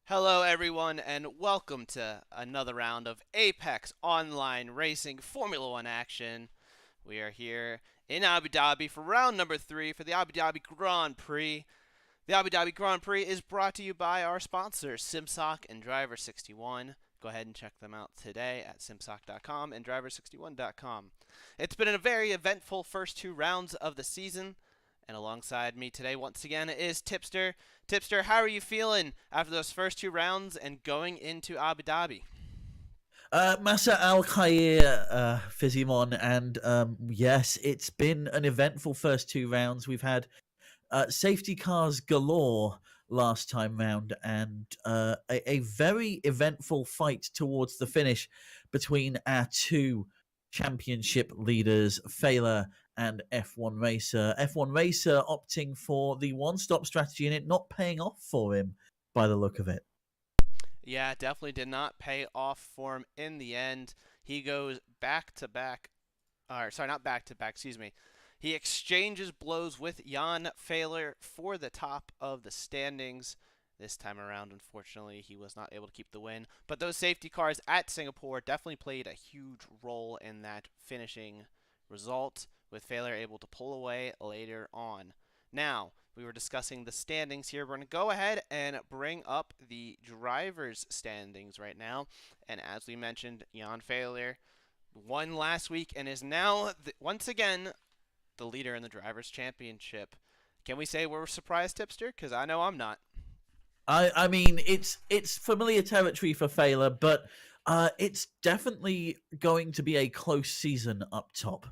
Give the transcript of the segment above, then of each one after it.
Hello, everyone, and welcome to another round of Apex Online Racing Formula One action. We are here in Abu Dhabi for round number 3 for the Abu Dhabi Grand Prix. The Abu Dhabi Grand Prix is brought to you by our sponsors, SimSok and Driver61. Go ahead and check them out today at simsok.com and driver61.com. It's been a very eventful first two rounds of the season. And alongside me today, once again, is Tipster. Tipster, how are you feeling after those first two rounds and going into Abu Dhabi? Masa Al Khair, Fizzymon, and yes, it's been an eventful first two rounds. We've had safety cars galore last time round, and a very eventful fight towards the finish between our two championship leaders, Failer and F1 Racer. F1 Racer opting for the one-stop strategy and it not paying off for him by the look of it. Yeah, definitely did not pay off for him in the end. He goes back to back, or sorry, not back to back, excuse me. He exchanges blows with Jan Failer for the top of the standings. This time around, unfortunately, he was not able to keep the win. But those safety cars at Singapore definitely played a huge role in that finishing result, with Failer able to pull away later on. Now, we were discussing the standings here. We're going to go ahead and bring up the drivers' standings right now. And as we mentioned, Jan Failer won last week and is now, once again, the leader in the Drivers' Championship. Can we say we're surprised, Tipster? Because I know I'm not. I mean it's familiar territory for Failer, but it's definitely going to be a close season up top.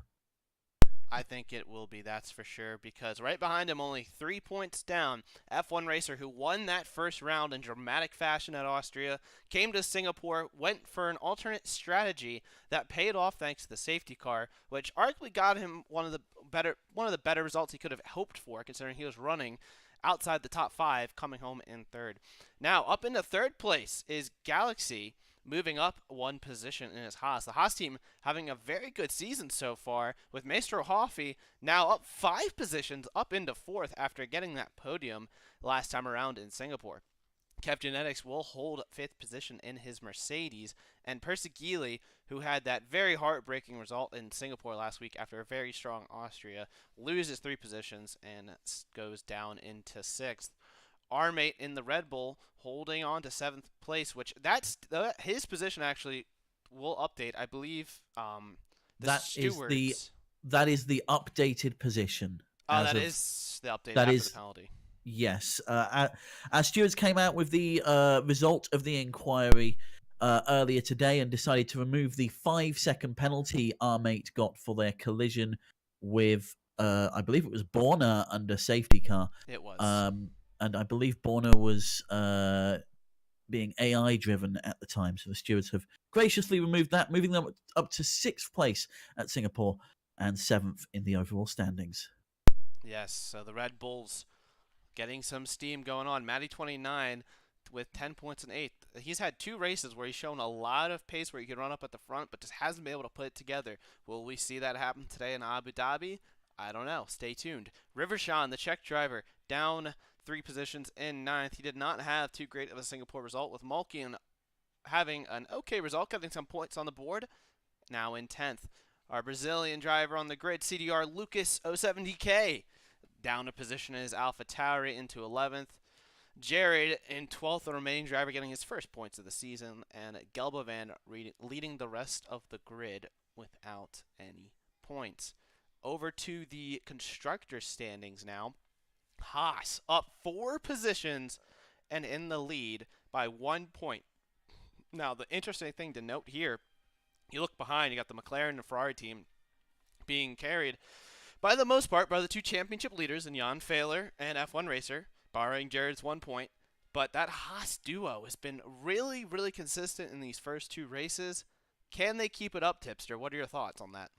I think it will be, that's for sure, because right behind him, only 3 points down, F1 Racer, who won that first round in dramatic fashion at Austria, came to Singapore, went for an alternate strategy that paid off thanks to the safety car, which arguably got him one of the better results he could have hoped for, considering he was running outside the top five, coming home in third. Now, up into third place is Galaxy, moving up one position in his Haas. The Haas team having a very good season so far, with Maestro Hoffy now up 5 positions, up into fourth after getting that podium last time around in Singapore. Kev Genetics will hold fifth position in his Mercedes, and Percy Geely, who had that very heartbreaking result in Singapore last week after a very strong Austria, loses 3 positions and goes down into sixth. Our mate in the Red Bull holding on to seventh place, which that's his position actually will update. I believe the That is the stewards. that is the updated position Oh, as that of is the update that after the is penalty. yes. Our stewards came out with the result of the inquiry earlier today and decided to remove the 5 second penalty our mate got for their collision with I believe it was Borna under safety car. It was. Um, and I believe Borna was being AI driven at the time. So the stewards have graciously removed that, moving them up to sixth place at Singapore and seventh in the overall standings. Yes. So the Red Bulls getting some steam going on. Matty 29 with 10 points in eighth. He's had 2 races where he's shown a lot of pace where he can run up at the front, but just hasn't been able to put it together. Will we see that happen today in Abu Dhabi? I don't know. Stay tuned. Rivershawn, the Czech driver, down 3 positions in ninth. He did not have too great of a Singapore result, with Malkian having an okay result, getting some points on the board, now in 10th. Our Brazilian driver on the grid, CDR Lucas 070K, down a position is Alpha Tauri into 11th. Jared in 12th, the remaining driver getting his first points of the season, and Gelbovan leading the rest of the grid without any points. Over to the constructor standings now. Haas up 4 positions and in the lead by 1 point. Now, the interesting thing to note here, you look behind, you got the McLaren and Ferrari team being carried by the most part by the two championship leaders in Jan Failer and F1 Racer, borrowing Jared's 1 point. But that Haas duo has been really, really consistent in these first 2 races. Can they keep it up, Tipster? What are your thoughts on that?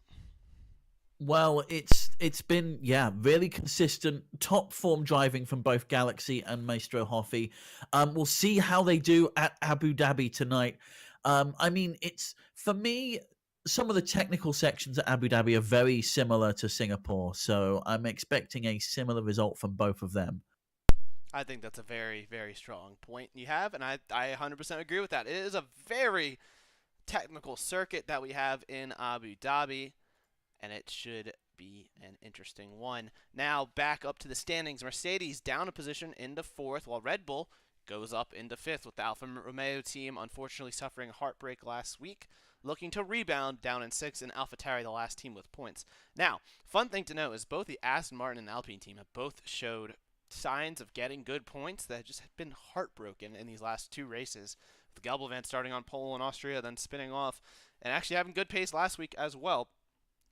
Well, it's been really consistent top form driving from both Galaxy and Maestro Hoffy. We'll see how they do at Abu Dhabi tonight. I mean, it's for me. Some of the technical sections at Abu Dhabi are very similar to Singapore, so I'm expecting a similar result from both of them. I think that's a very, very strong point you have, and I 100% agree with that. It is a very technical circuit that we have in Abu Dhabi, and it should be an interesting one. Now, back up to the standings. Mercedes down a position into fourth, while Red Bull goes up into fifth, with the Alfa Romeo team unfortunately suffering heartbreak last week, looking to rebound down in sixth, and AlphaTauri the last team with points. Now, fun thing to note is both the Aston Martin and Alpine team have both showed signs of getting good points that have just been heartbroken in these last two races. The Gelbelvan starting on pole in Austria, then spinning off, and actually having good pace last week as well.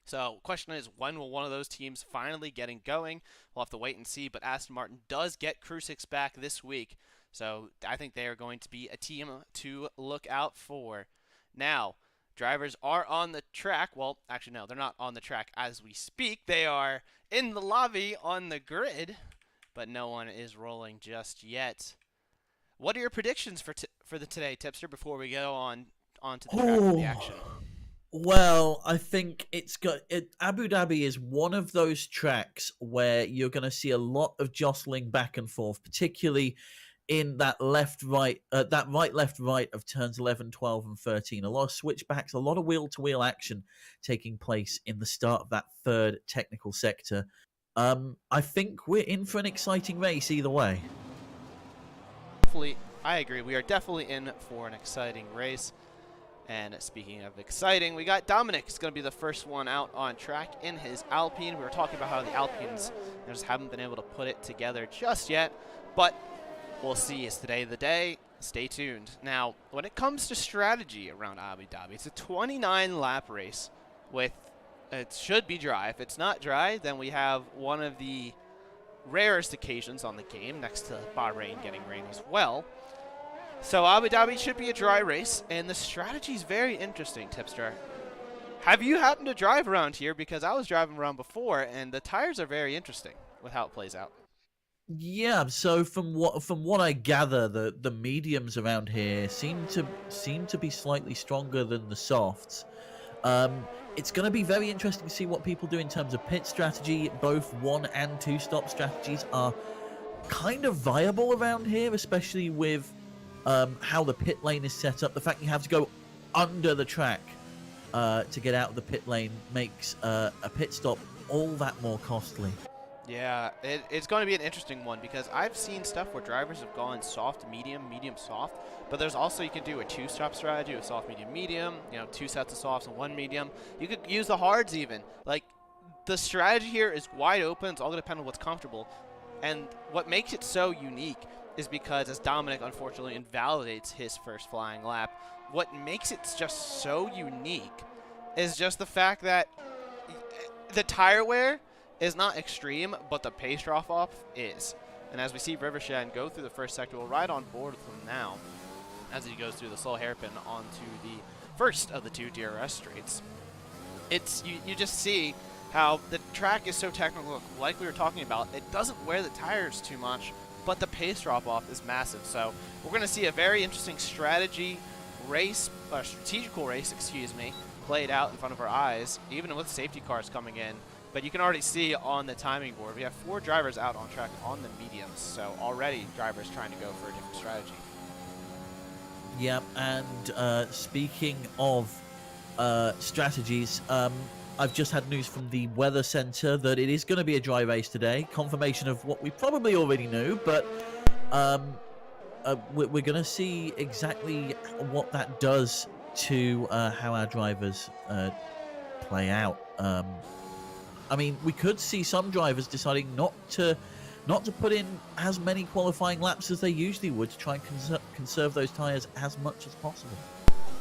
So, question is, when will one of those teams finally getting going? We'll have to wait and see, but Aston Martin does get Krusix back this week, so I think they are going to be a team to look out for. Now, drivers are on the track. Well, actually, no, they're not on the track as we speak. They are in the lobby on the grid, but no one is rolling just yet. What are your predictions for the today, Tipster, before we go on to the track for the action? Well, I think Abu Dhabi is one of those tracks where you're going to see a lot of jostling back and forth, particularly in that right, left, right of turns 11, 12, and 13. A lot of switchbacks, a lot of wheel-to-wheel action taking place in the start of that third technical sector. I think we're in for an exciting race either way. I agree. We are definitely in for an exciting race. And speaking of exciting, we got Dominic is going to be the first one out on track in his Alpine. We were talking about how the Alpines just haven't been able to put it together just yet, but we'll see. Is today the day? Stay tuned. Now, when it comes to strategy around Abu Dhabi, it's a 29-lap race with, it should be dry. If it's not dry, then we have one of the rarest occasions on the game, next to Bahrain getting rain as well. So Abu Dhabi should be a dry race, and the strategy is very interesting, Tipster. Have you happened to drive around here? Because I was driving around before, and the tires are very interesting with how it plays out. Yeah, so from what I gather, the mediums around here seem to be slightly stronger than the softs. It's going to be very interesting to see what people do in terms of pit strategy. Both 1 and 2 stop strategies are kind of viable around here, especially with how the pit lane is set up. The fact you have to go under the track to get out of the pit lane makes a pit stop all that more costly. Yeah, it's going to be an interesting one because I've seen stuff where drivers have gone soft, medium, medium, soft, but there's also, you can do a 2-stop strategy with soft, medium, medium, 2 sets of softs and 1 medium. You could use the hards even. Like, the strategy here is wide open. It's all going to depend on what's comfortable. And what makes it so unique is because, as Dominic unfortunately invalidates his first flying lap, what makes it just so unique is just the fact that the tire wear is not extreme, but the pace drop-off is. And as we see Rivershed go through the first sector, we'll ride on board with him now as he goes through the slow hairpin onto the first of the 2 DRS straights. It's you just see how the track is so technical, like we were talking about. It doesn't wear the tires too much, but the pace drop-off is massive. So we're going to see a very interesting strategical race, played out in front of our eyes, even with safety cars coming in. But you can already see on the timing board, we have 4 drivers out on track on the mediums. So already drivers trying to go for a different strategy. Yeah, and speaking of strategies, I've just had news from the Weather Center that it is going to be a dry race today. Confirmation of what we probably already knew, but we're going to see exactly what that does to how our drivers play out. I mean, we could see some drivers deciding not to put in as many qualifying laps as they usually would to try and conserve those tires as much as possible.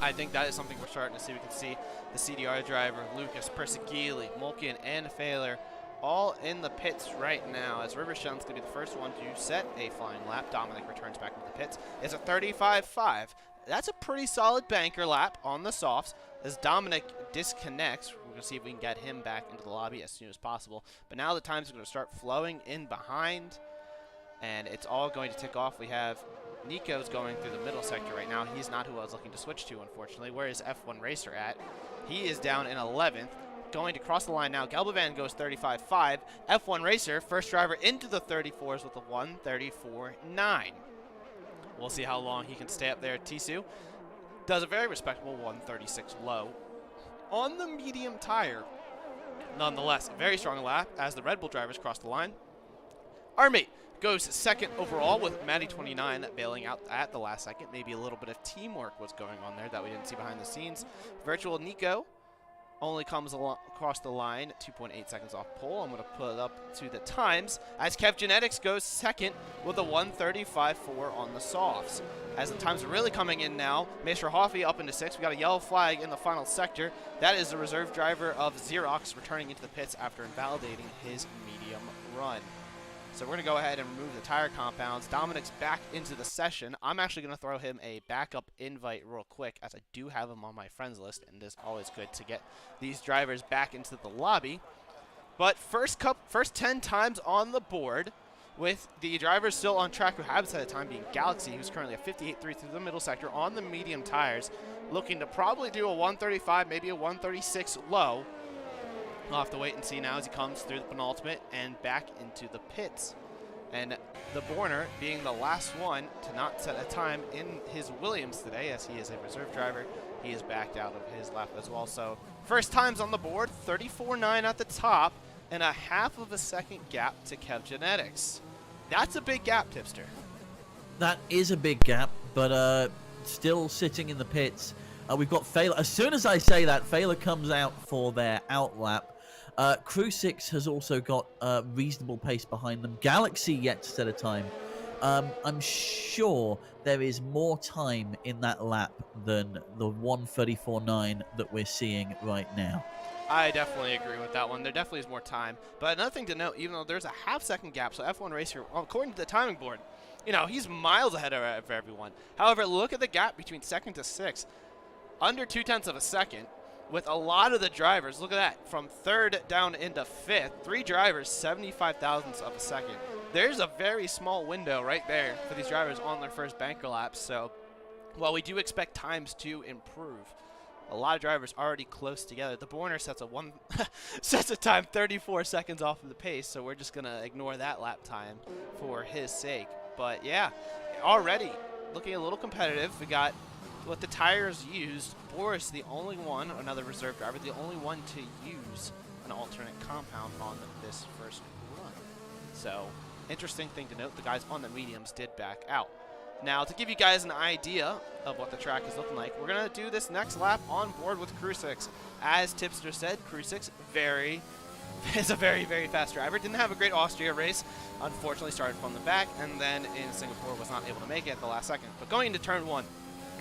I think that is something we're starting to see. We can see the CDR driver, Lucas, Persigili, Mulkin, and Failer all in the pits right now, as Rivershed's going to be the first one to set a flying lap. Dominic returns back into the pits. It's a 35.5. That's a pretty solid banker lap on the softs. As Dominic disconnects, we're going to see if we can get him back into the lobby as soon as possible. But now the times are going to start flowing in behind, and it's all going to tick off. We have Nico's going through the middle sector right now. He's not who I was looking to switch to, unfortunately. Where is F1 Racer at? He is down in 11th. going to cross the line now. Galbavan goes 35.5. F1 Racer, first driver into the 34s with a 1:34.9. We'll see how long he can stay up there. Tisu does a very respectable 1:36 low on the medium tire. Nonetheless, a very strong lap as the Red Bull drivers cross the line. Our mate goes second overall with Maddie29 bailing out at the last second. Maybe a little bit of teamwork was going on there that we didn't see behind the scenes. Virtual Nico only comes across the line 2.8 seconds off pole. I'm going to put it up to the times as Kev Genetics goes second with a 1:35.4 on the softs. As the times are really coming in now, Mr. Hoffey up into 6th. We got a yellow flag in the final sector. That is the reserve driver of Xerox returning into the pits after invalidating his medium run. So we're going to go ahead and remove the tire compounds. Dominic's back into the session. I'm actually going to throw him a backup invite real quick as I do have him on my friends list, and it's always good to get these drivers back into the lobby. But first 10 times on the board with the drivers still on track who have set a time being Galaxy, who's currently a 58.3 through the middle sector on the medium tires, looking to probably do a 1:35, maybe a 1:36 low. We'll have to wait and see now as he comes through the penultimate and back into the pits. And the Borner being the last one to not set a time in his Williams today, as he is a reserve driver. He is backed out of his lap as well. So first times on the board, 34.9 at the top, and a half of a second gap to Kev Genetics. That's a big gap, Tipster. That is a big gap, but still sitting in the pits. We've got Failer. As soon as I say that, Failer comes out for their out lap. Crew 6 has also got reasonable pace behind them. Galaxy yet to set a time. I'm sure there is more time in that lap than the 1:34.9 that we're seeing right now. I definitely agree with that one. There definitely is more time. But another thing to note, even though there's a half-second gap, so F1 Racer, according to the timing board, you know, he's miles ahead of everyone. However, look at the gap between 2nd to 6th. Under 0.2 of a second. With a lot of the drivers, look at that, from 3rd down into 5th, 3 drivers, 75 thousandths of a second. There's a very small window right there for these drivers on their first banker laps. So while we do expect times to improve, a lot of drivers already close together. The Borner sets a time 34 seconds off of the pace, so we're just going to ignore that lap time for his sake. But yeah, already looking a little competitive. We got what the tires used. Boris, the only one, another reserve driver, the only one to use an alternate compound on this first run. So, interesting thing to note, the guys on the mediums did back out. Now, to give you guys an idea of what the track is looking like, we're going to do this next lap on board with Crew 6. As Tipster said, Crew 6 is a very, very fast driver. Didn't have a great Austria race. Unfortunately, started from the back, and then in Singapore was not able to make it at the last second. But going into turn 1,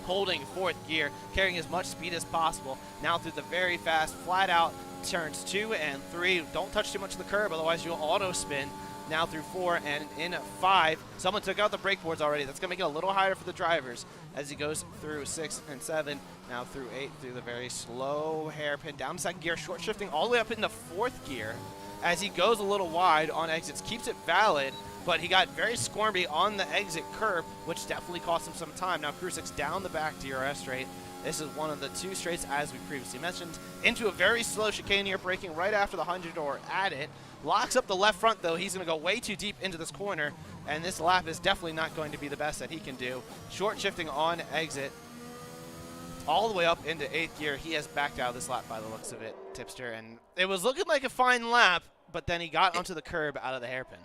holding 4th gear, carrying as much speed as possible. Now through the very fast, flat out turns 2 and 3. Don't touch too much of the curb, otherwise you'll auto spin. Now through 4 and in 5. Someone took out the brake boards already. That's going to make it a little higher for the drivers as he goes through 6 and 7. Now through 8, through the very slow hairpin. Down 2nd gear, short shifting all the way up into 4th gear as he goes a little wide on exits. Keeps it valid, but he got very squirmy on the exit curb, which definitely cost him some time. Now Crew 6 down the back DRS straight. This is one of the 2 straights, as we previously mentioned, into a very slow chicane here, braking right after the 100 or at it. Locks up the left front, though. He's going to go way too deep into this corner, and this lap is definitely not going to be the best that he can do. Short shifting on exit all the way up into 8th gear. He has backed out of this lap by the looks of it, Tipster, and it was looking like a fine lap, but then he got onto the curb out of the hairpin.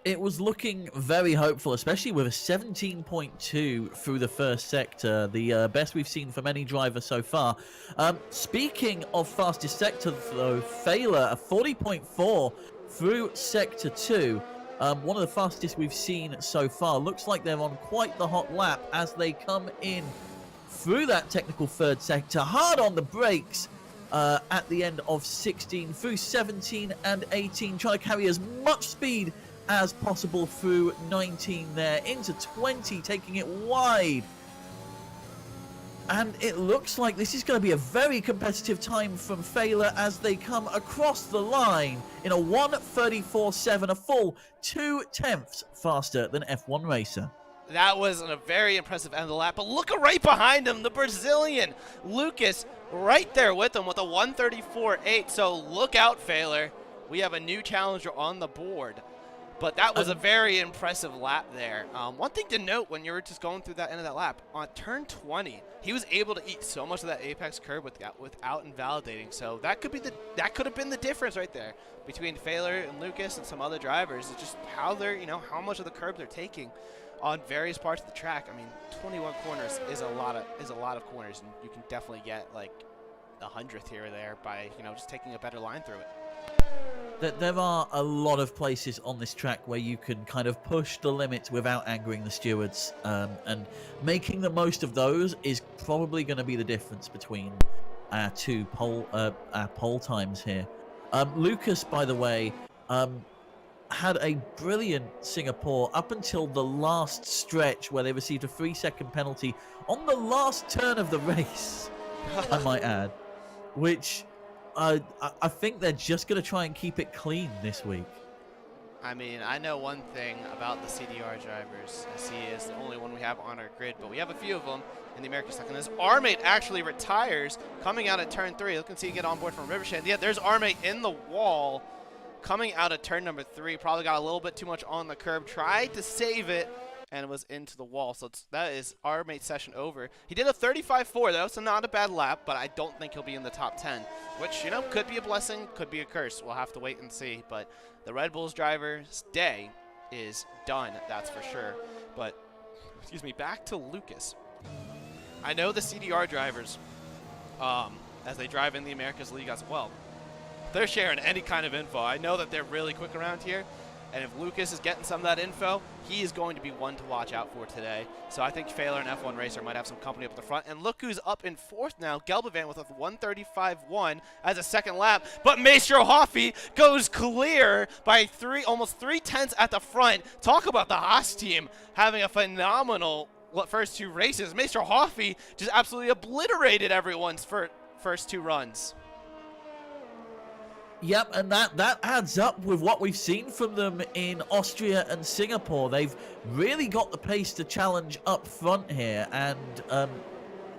It was looking very hopeful, especially with a 17.2 through the first sector, the best we've seen from any driver so far. Speaking of fastest sector, though, Failer, a 40.4 through sector 2. One of the fastest we've seen so far. Looks like they're on quite the hot lap as they come in through that technical 3rd sector. Hard on the brakes at the end of 16 through 17 and 18, trying to carry as much speed as possible through 19 there, into 20, taking it wide. And it looks like this is going to be a very competitive time from Failer as they come across the line in a 1:34.7, a full 0.2 faster than F1 Racer. That was a very impressive end of the lap. But look right behind him, the Brazilian, Lucas, right there with him with a 134.8. So look out, Failer. We have a new challenger on the board. But that was a very impressive lap there. One thing to note when you were just going through that end of that lap, on turn 20, he was able to eat so much of that apex curb without invalidating. So that could have been the difference right there between Failer and Lucas and some other drivers. It's just how they're, how much of the curb they're taking on various parts of the track. I mean, 21 corners is a lot of corners, and you can definitely get like 100th here or there by just taking a better line through it. There are a lot of places on this track where you can kind of push the limits without angering the stewards, and making the most of those is probably going to be the difference between our two pole times here. Lucas, by the way, had a brilliant Singapore up until the last stretch where they received a 3-second penalty on the last turn of the race, I might add, which I think they're just going to try and keep it clean this week. I mean, I know one thing about the CDR drivers, as he is the only one we have on our grid, but we have a few of them in the American stock. And this R-Mate actually retires coming out of turn 3. Look and see, get on board from Rivershed. Yeah, there's R-Mate in the wall coming out of turn number 3. Probably got a little bit too much on the curb. Tried to save it and was into the wall. So that is R-Mate's session over. He did a 35.4 though, so not a bad lap, but I don't think he'll be in the top 10, which, could be a blessing, could be a curse. We'll have to wait and see. But the Red Bulls driver's day is done, that's for sure. But, excuse me, back to Lucas. I know the CDR drivers, as they drive in the Americas League as well, they're sharing any kind of info. I know that they're really quick around here, and if Lucas is getting some of that info, he is going to be one to watch out for today. So I think Failer and F1 Racer might have some company up at the front. And look who's up in 4th now, Gelbavan with a 135.1 as a second lap. But Maestro Hoffy goes clear by almost 3/10 at the front. Talk about the Haas team having a phenomenal first 2 races. Maestro Hoffy just absolutely obliterated everyone's first 2 runs. Yep, and that adds up with what we've seen from them in Austria and Singapore. They've really got the pace to challenge up front here, and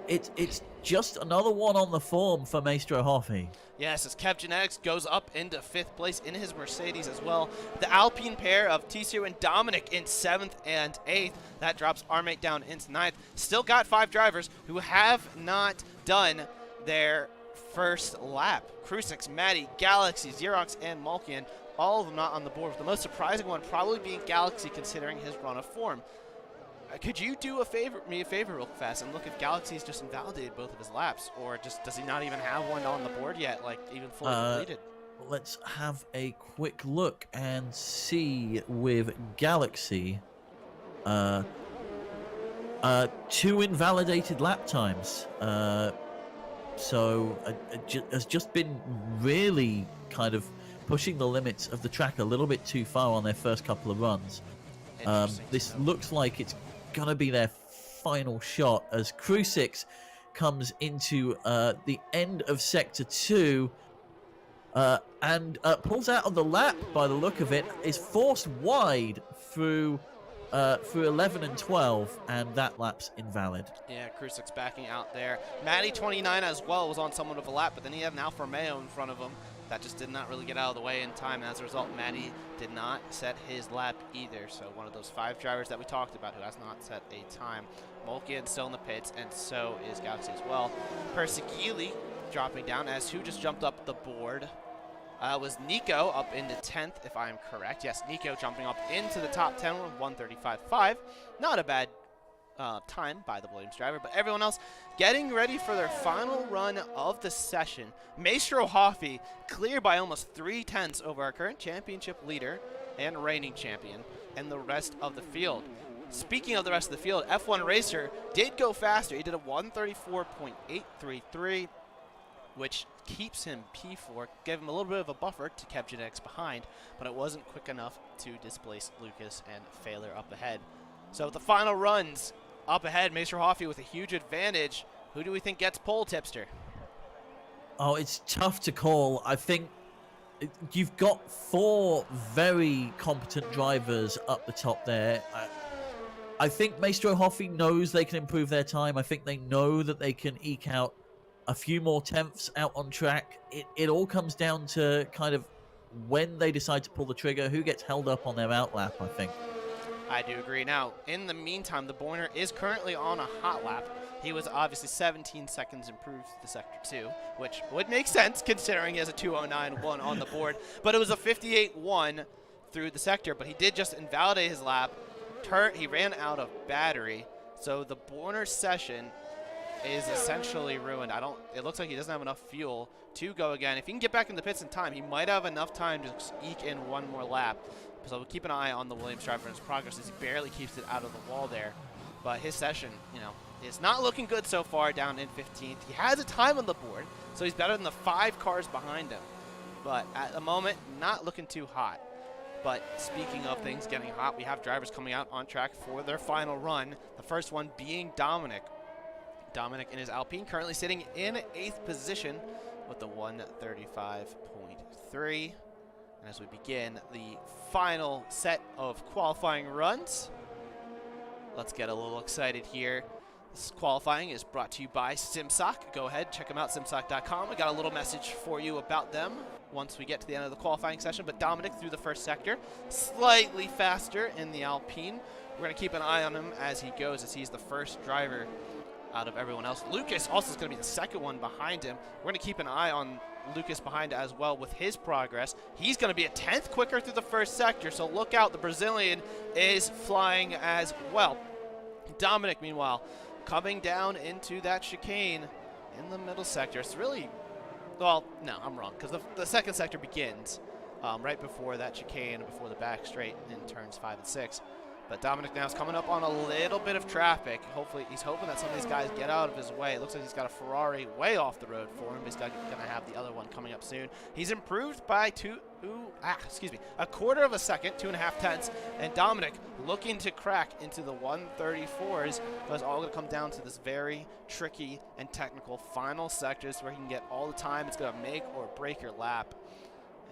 it's just another one on the form for Maestro Hoffy. Yes, as Kev Genetics goes up into 5th place in his Mercedes as well. The Alpine pair of Tissot and Dominic in 7th and 8th. That drops R-Mate down into 9th. Still got 5 drivers who have not done their first lap. Krusix, Maddie, Galaxy, Xerox, and Malkian, all of them not on the board, with the most surprising one probably being Galaxy considering his run of form. Could you do me a favor real fast and look if Galaxy's just invalidated both of his laps, or just does he not even have one on the board yet, like even fully completed? Let's have a quick look and see with Galaxy. 2 invalidated lap times. So has just been really kind of pushing the limits of the track a little bit too far on their first couple of runs. This looks like it's going to be their final shot as Krusix comes into the end of Sector 2 and pulls out of the lap by the look of it, is forced wide through 11 and 12, and that lap's invalid. Yeah, Krusix backing out there. Matty 29 as well was on somewhat of a lap, but then he had an Alfa Romeo in front of him. That just did not really get out of the way in time, and as a result, Matty did not set his lap either. So one of those 5 drivers that we talked about who has not set a time. Molkian still in the pits, and so is Galaxy as well. Persigili dropping down, as who just jumped up the board was Nico up into 10th, if I'm correct. Yes, Nico jumping up into the top 10 with 135.5. Not a bad time by the Williams driver, but everyone else getting ready for their final run of the session. Maestro Hoffy clear by almost 3/10 over our current championship leader and reigning champion and the rest of the field. Speaking of the rest of the field, F1 Racer did go faster. He did a 134.833, which keeps him P4, gave him a little bit of a buffer to Kev Genetics behind, but it wasn't quick enough to displace Lucas and Failer up ahead. So the final runs up ahead, Maestro Hoffy with a huge advantage. Who do we think gets pole, Tipster? Oh, it's tough to call. I think you've got 4 very competent drivers up the top there. I think Maestro Hoffi knows they can improve their time. I think they know that they can eke out a few more tenths out on track. It all comes down to kind of when they decide to pull the trigger, who gets held up on their outlap, I think. I do agree. Now, in the meantime, the Borner is currently on a hot lap. He was obviously 17 seconds improved to Sector 2, which would make sense considering he has a 2:09.1 on the board. But it was a 58.1 through the sector, but he did just invalidate his lap. He ran out of battery, so the Borner session is essentially ruined. It looks like he doesn't have enough fuel to go again. If he can get back in the pits in time, he might have enough time to eke in one more lap. So we'll keep an eye on the Williams driver and his progress as he barely keeps it out of the wall there. But his session, is not looking good so far, down in 15th. He has a time on the board, so he's better than the 5 cars behind him. But at the moment, not looking too hot. But speaking of things getting hot, we have drivers coming out on track for their final run. The first one being Dominic. Dominic in his Alpine, currently sitting in 8th position with the 135.3. And as we begin the final set of qualifying runs, let's get a little excited here. This qualifying is brought to you by SimSok. Go ahead, check them out, simsok.com. I got a little message for you about them once we get to the end of the qualifying session. But Dominic through the first sector, slightly faster in the Alpine. We're going to keep an eye on him as he goes, as he's the first driver out of everyone else. Lucas also is going to be the second one behind him. We're going to keep an eye on Lucas behind as well with his progress. He's going to be a 10th quicker through the first sector, so look out. The Brazilian is flying as well. Dominic, meanwhile, coming down into that chicane in the middle sector. It's really, well, no, I'm wrong, because the second sector begins right before that chicane, before the back straight in turns 5 and 6. But Dominic now is coming up on a little bit of traffic. Hopefully, he's hoping that some of these guys get out of his way. It looks like he's got a Ferrari way off the road for him. He's going to have the other one coming up soon. He's improved by a quarter of a second, 2.5 tenths. And Dominic looking to crack into the 134s. But it's all going to come down to this very tricky and technical final sectors where he can get all the time. It's going to make or break your lap.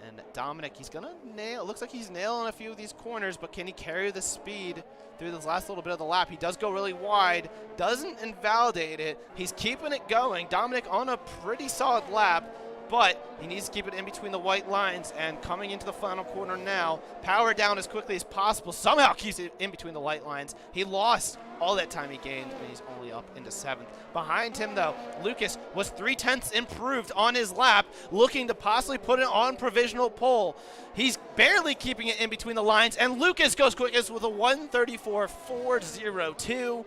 And Dominic, he's going to nail, looks like he's nailing a few of these corners, but can he carry the speed through this last little bit of the lap? He does go really wide, doesn't invalidate it. He's keeping it going. Dominic on a pretty solid lap, but he needs to keep it in between the white lines, and coming into the final corner now, power down as quickly as possible. Somehow keeps it in between the white lines. He lost all that time he gained, and he's only up into 7th. Behind him, though, Lucas was 3 tenths improved on his lap, looking to possibly put it on provisional pole. He's barely keeping it in between the lines, and Lucas goes quickest with a 134.402,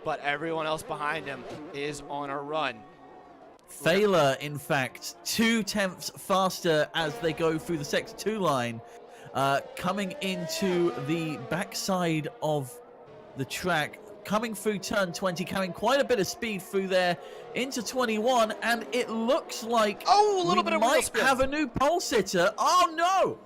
but everyone else behind him is on a run. Failer, in fact, 2 tenths faster as they go through the Sector 2 line, coming into the backside of the track, coming through turn 20, carrying quite a bit of speed through there into 21, and it looks like we might have a new pole sitter. Oh no!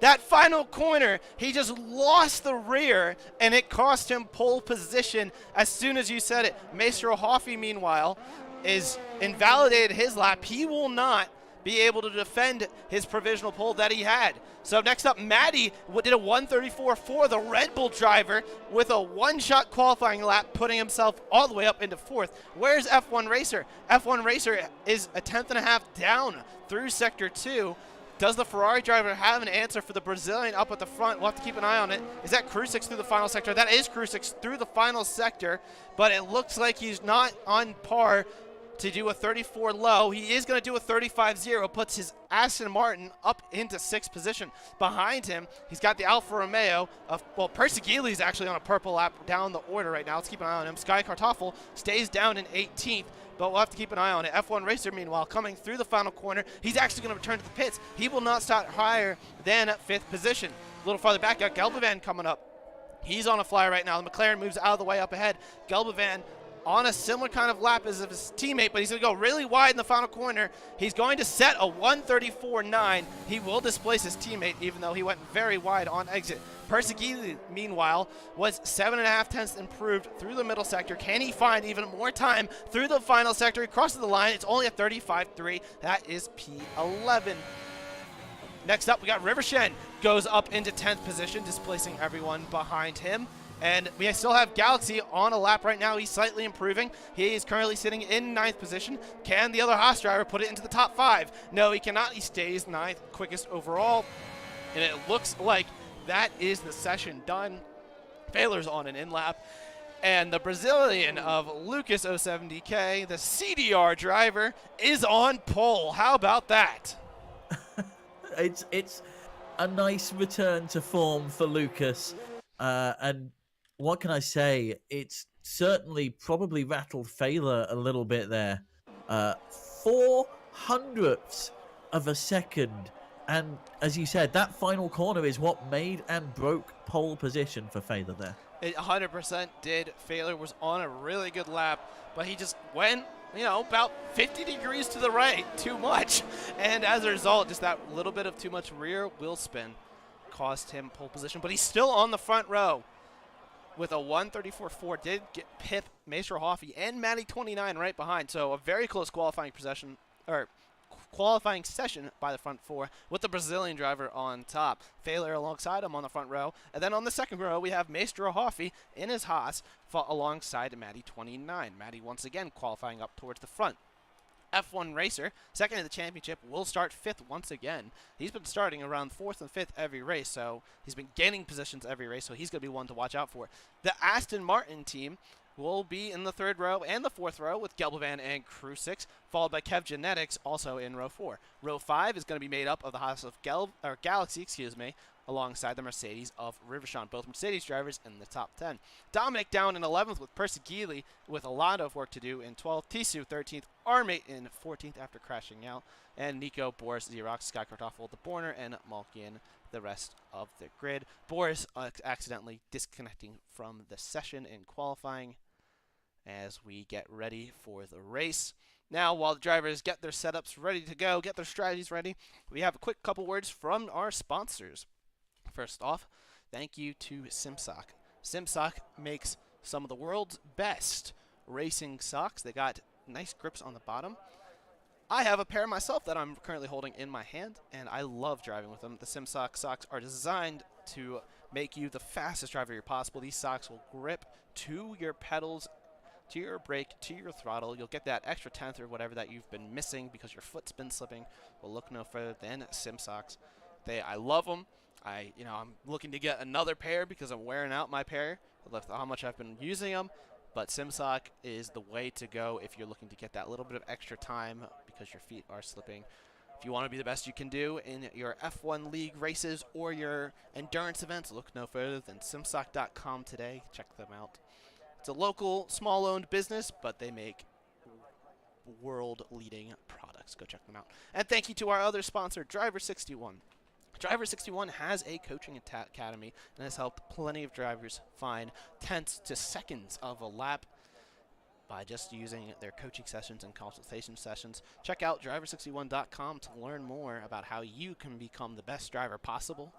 That final corner, he just lost the rear, and it cost him pole position as soon as you said it. Maestro Hoffi, meanwhile, is invalidated his lap. He will not be able to defend his provisional pole that he had. So next up, Maddie did a 134.4, the Red Bull driver, with a one-shot qualifying lap, putting himself all the way up into 4th. Where's F1 Racer? F1 Racer is a 10.5 down through Sector 2. Does the Ferrari driver have an answer for the Brazilian up at the front? We'll have to keep an eye on it. Is that Krusix through the final sector? That is Krusix through the final sector, but it looks like he's not on par to do a 34 low. He is going to do a 35.0, puts his Aston Martin up into 6th position. Behind him, he's got the Alfa Romeo of, well, Persigili's actually on a purple lap down the order right now. Let's keep an eye on him. Sky Kartoffel stays down in 18th, but we'll have to keep an eye on it. F1 Racer, meanwhile, coming through the final corner. He's actually going to return to the pits. He will not start higher than 5th position. A little farther back, got Gelbavan coming up. He's on a flyer right now. The McLaren moves out of the way up ahead. Gelbavan on a similar kind of lap as his teammate, but he's going to go really wide in the final corner. He's going to set a 134.9. He will displace his teammate, even though he went very wide on exit. Persigili, meanwhile, was 7.5 tenths improved through the middle sector. Can he find even more time through the final sector? He crosses the line. It's only a 35.3. That is P11. Next up, we got Rivershen. Goes up into 10th position, displacing everyone behind him. And we still have Galaxy on a lap right now. He's slightly improving. He is currently sitting in 9th position. Can the other Haas driver put it into the top 5? No, he cannot. He stays 9th, quickest overall. And it looks like that is the session done. Failer's on an in-lap. And the Brazilian of Lucas 070K, the CDR driver, is on pole. How about that? It's a nice return to form for Lucas. And what can I say? It's certainly probably rattled Failer a little bit there. 400ths of a second. And as you said, that final corner is what made and broke pole position for Failer there. It 100% did. Failer was on a really good lap, but he just went, about 50 degrees to the right, too much. And as a result, just that little bit of too much rear wheel spin cost him pole position, but he's still on the front row with a 134.4. Did get pip Maestro Hoffy and Matty 29 right behind, so a very close qualifying session by the front 4 with the Brazilian driver on top. Failer alongside him on the front row. And then on the second row, we have Maestro Hoffy in his Haas alongside Matty 29. Matty once again qualifying up towards the front. F1 racer, second in the championship, will start 5th once again. He's been starting around 4th and 5th every race, so he's been gaining positions every race, so he's going to be one to watch out for. The Aston Martin team will be in the 3rd row and the 4th row with Gelbovan and Crew 6, followed by Kev Genetics also in row 4. Row 5 is going to be made up of the Haas of Galaxy, alongside the Mercedes of Rivershawn, both Mercedes drivers in the top 10. Dominic down in 11th with Percy Geely with a lot of work to do in 12th. Tisu 13th, Armate in 14th after crashing out, and Nico, Boris, Xerox, Sky Kartoffel, the Borner, and Malkian the rest of the grid. Boris accidentally disconnecting from the session in qualifying as we get ready for the race. Now, while the drivers get their setups ready to go, get their strategies ready, we have a quick couple words from our sponsors. First off, thank you to SimSok. SimSok makes some of the world's best racing socks. They got nice grips on the bottom. I have a pair myself that I'm currently holding in my hand, and I love driving with them. The SimSok socks are designed to make you the fastest driver possible. These socks will grip to your pedals, to your brake, to your throttle. You'll get that extra tenth or whatever that you've been missing because your foot's been slipping. Well, look no further than SimSoks. I love them. I'm looking to get another pair because I'm wearing out my pair with how much I've been using them. But SimSok is the way to go if you're looking to get that little bit of extra time because your feet are slipping. If you want to be the best you can do in your F1 League races or your endurance events, look no further than simsok.com today. Check them out. It's a local, small-owned business, but they make world-leading products. Go check them out. And thank you to our other sponsor, Driver 61. Driver 61 has a coaching academy and has helped plenty of drivers find tenths to seconds of a lap by just using their coaching sessions and consultation sessions. Check out driver61.com to learn more about how you can become the best driver possible.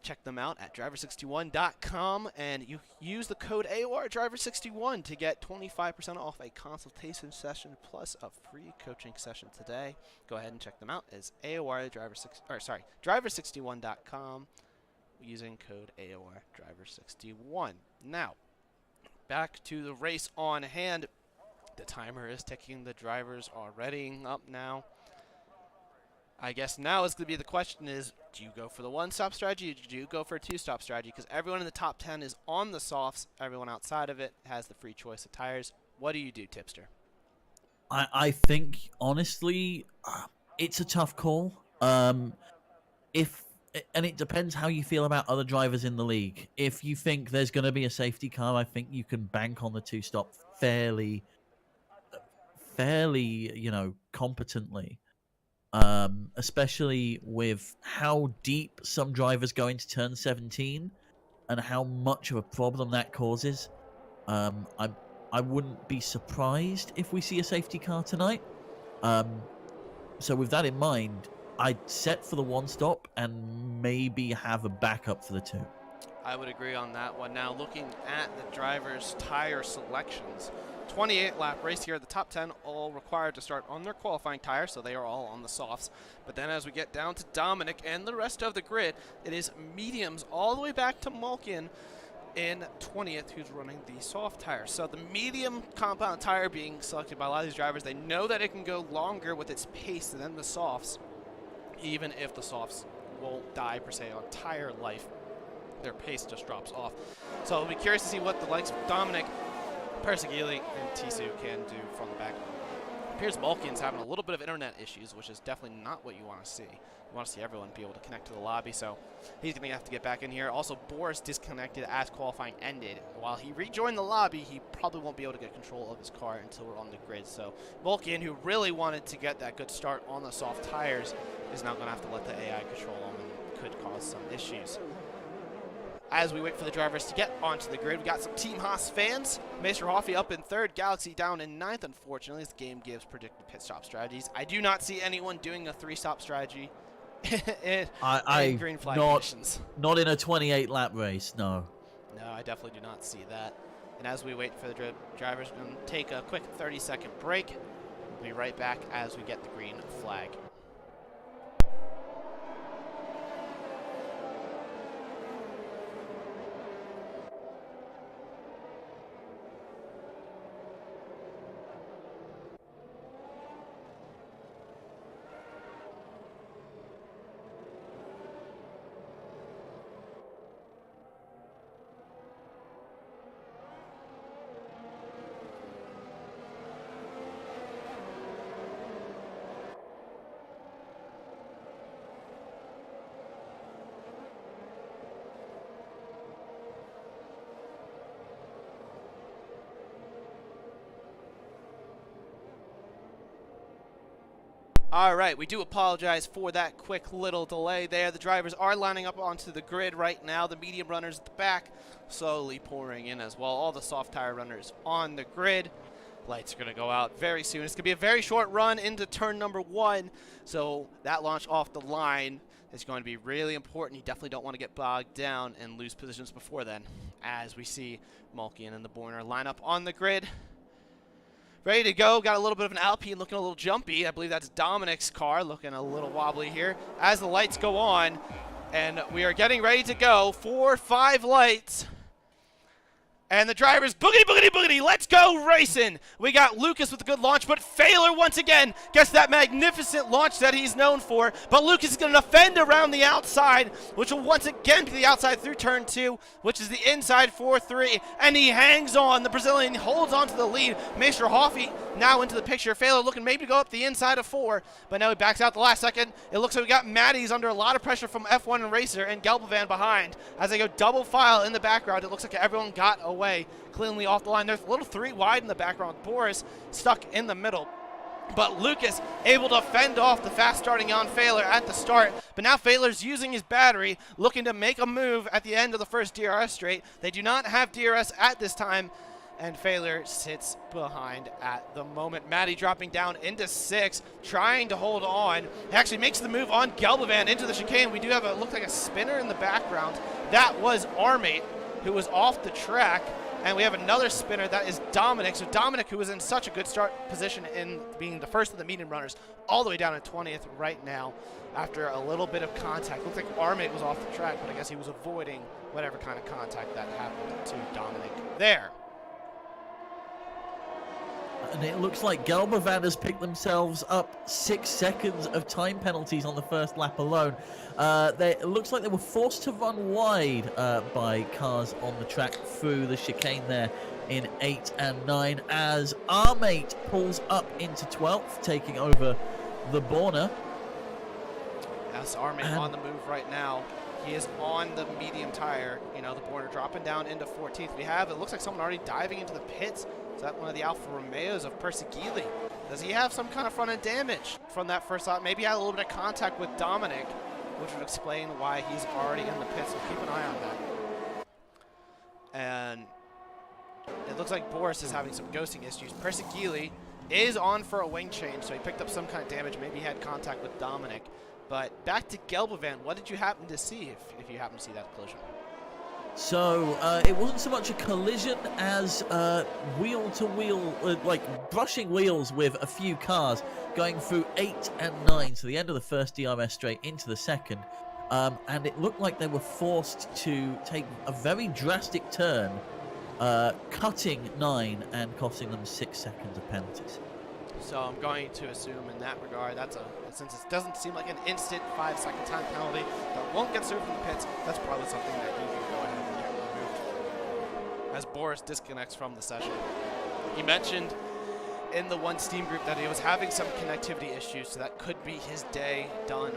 Check them out at driver61.com, and you use the code AOR Driver61 to get 25% off a consultation session plus a free coaching session today. Go ahead and check them out. It's AOR Driver61.com using code AOR Driver61. Now, back to the race on hand. The timer is ticking. The drivers are readying up now. I guess now is going to be the question is, do you go for the one-stop strategy or do you go for a two-stop strategy? Because everyone in the top 10 is on the softs. Everyone outside of it has the free choice of tires. What do you do, Tipster? I think, honestly, it's a tough call. And it depends how you feel about other drivers in the league. If you think there's going to be a safety car, I think you can bank on the two-stop fairly, competently. Especially with how deep some drivers go into turn 17 and how much of a problem that causes. I wouldn't be surprised if we see a safety car tonight. So with that in mind, I'd set for the one stop and maybe have a backup for the two. I would agree on that one. Now, looking at the drivers' tire selections, 28-lap race here. The top 10 all required to start on their qualifying tire, so they are all on the softs. But then as we get down to Dominic and the rest of the grid, it is mediums all the way back to Malkin in 20th, who's running the soft tire. So the medium compound tire being selected by a lot of these drivers, they know that it can go longer with its pace than the softs, even if the softs won't die per se on tire life. Their pace just drops off. So I'll be curious to see what the likes of Dominic, Persegili, and Tisu can do from the back. Appears Malkin's having a little bit of internet issues, which is definitely not what you want to see. You want to see everyone be able to connect to the lobby, so he's going to have to get back in here. Also, Boris disconnected as qualifying ended. While he rejoined the lobby, he probably won't be able to get control of his car until we're on the grid. So Malkin, who really wanted to get that good start on the soft tires, is now going to have to let the AI control him and could cause some issues. As we wait for the drivers to get onto the grid, we got some Team Haas fans. Maester Hoffey up in 3rd, Galaxy down in 9th, unfortunately, as the game gives predicted pit stop strategies. I do not see anyone doing a 3-stop strategy in green flag conditions. Not in a 28-lap race, no. No, I definitely do not see that. And as we wait for the drivers, we're going to take a quick 30-second break. We'll be right back as we get the green flag. All right, we do apologize for that quick little delay there. The drivers are lining up onto the grid right now. The medium runners at the back slowly pouring in as well. All the soft tire runners on the grid. Lights are going to go out very soon. It's going to be a very short run into turn number 1. So that launch off the line is going to be really important. You definitely don't want to get bogged down and lose positions before then. As we see Malkian and the Borner line up on the grid. Ready to go. Got a little bit of an Alpine looking a little jumpy. I believe that's Dominic's car looking a little wobbly here. As the lights go on, and we are getting ready to go. 4, 5 lights. And the drivers, boogity, boogity, boogity, let's go racing. We got Lucas with a good launch, but Failer once again gets that magnificent launch that he's known for. But Lucas is going to defend around the outside, which will once again be the outside through turn 2, which is the inside 4-3. And he hangs on. The Brazilian holds on to the lead. Maester Hoffey now into the picture. Failer looking maybe to go up the inside of 4, but now he backs out the last second. It looks like we got Maddie's under a lot of pressure from F1 and Racer and Gelbovan behind. As they go double file in the background, it looks like everyone got away cleanly off the line. There's a little 3 wide in the background. Boris stuck in the middle. But Lucas able to fend off the fast starting on Failer at the start. But now Failer's using his battery, looking to make a move at the end of the first DRS straight. They do not have DRS at this time, and Failer sits behind at the moment. Maddie dropping down into 6, trying to hold on. He actually makes the move on Gelbovan into the chicane. We do have looked like a spinner in the background. That was Armate, who was off the track. And we have another spinner, that is Dominic. So Dominic, who was in such a good start position in being the first of the medium runners, all the way down at 20th right now after a little bit of contact. Looks like Armate was off the track, but I guess he was avoiding whatever kind of contact that happened to Dominic there. And it looks like Gelbovan has picked themselves up 6 seconds of time penalties on the first lap alone. It looks like they were forced to run wide by cars on the track through the chicane there in 8 and 9 as Armate pulls up into 12th, taking over the Borner. That's Armate on the move right now. He is on the medium tire, you know, the Borner dropping down into 14th. It looks like someone already diving into the pits. Is that one of the Alfa Romeos of Persegili? Does he have some kind of front end damage from that first lap? Maybe he had a little bit of contact with Dominic, which would explain why he's already in the pits, so keep an eye on that. And it looks like Boris is having some ghosting issues. Persegili is on for a wing change, so he picked up some kind of damage. Maybe he had contact with Dominic. But back to Gelbovan, what did you happen to see if you happen to see that collision? So it wasn't so much a collision as wheel-to-wheel, like brushing wheels with a few cars going through 8 and 9, so the end of the first DRS straight into the second. and it looked like they were forced to take a very drastic turn, cutting 9 and costing them 6 seconds of penalties. So I'm going to assume in that regard, since it doesn't seem like an instant 5-second time penalty that won't get served from the pits, that's probably something that he can go ahead and get removed. As Boris disconnects from the session. He mentioned in the One Steam group that he was having some connectivity issues, so that could be his day done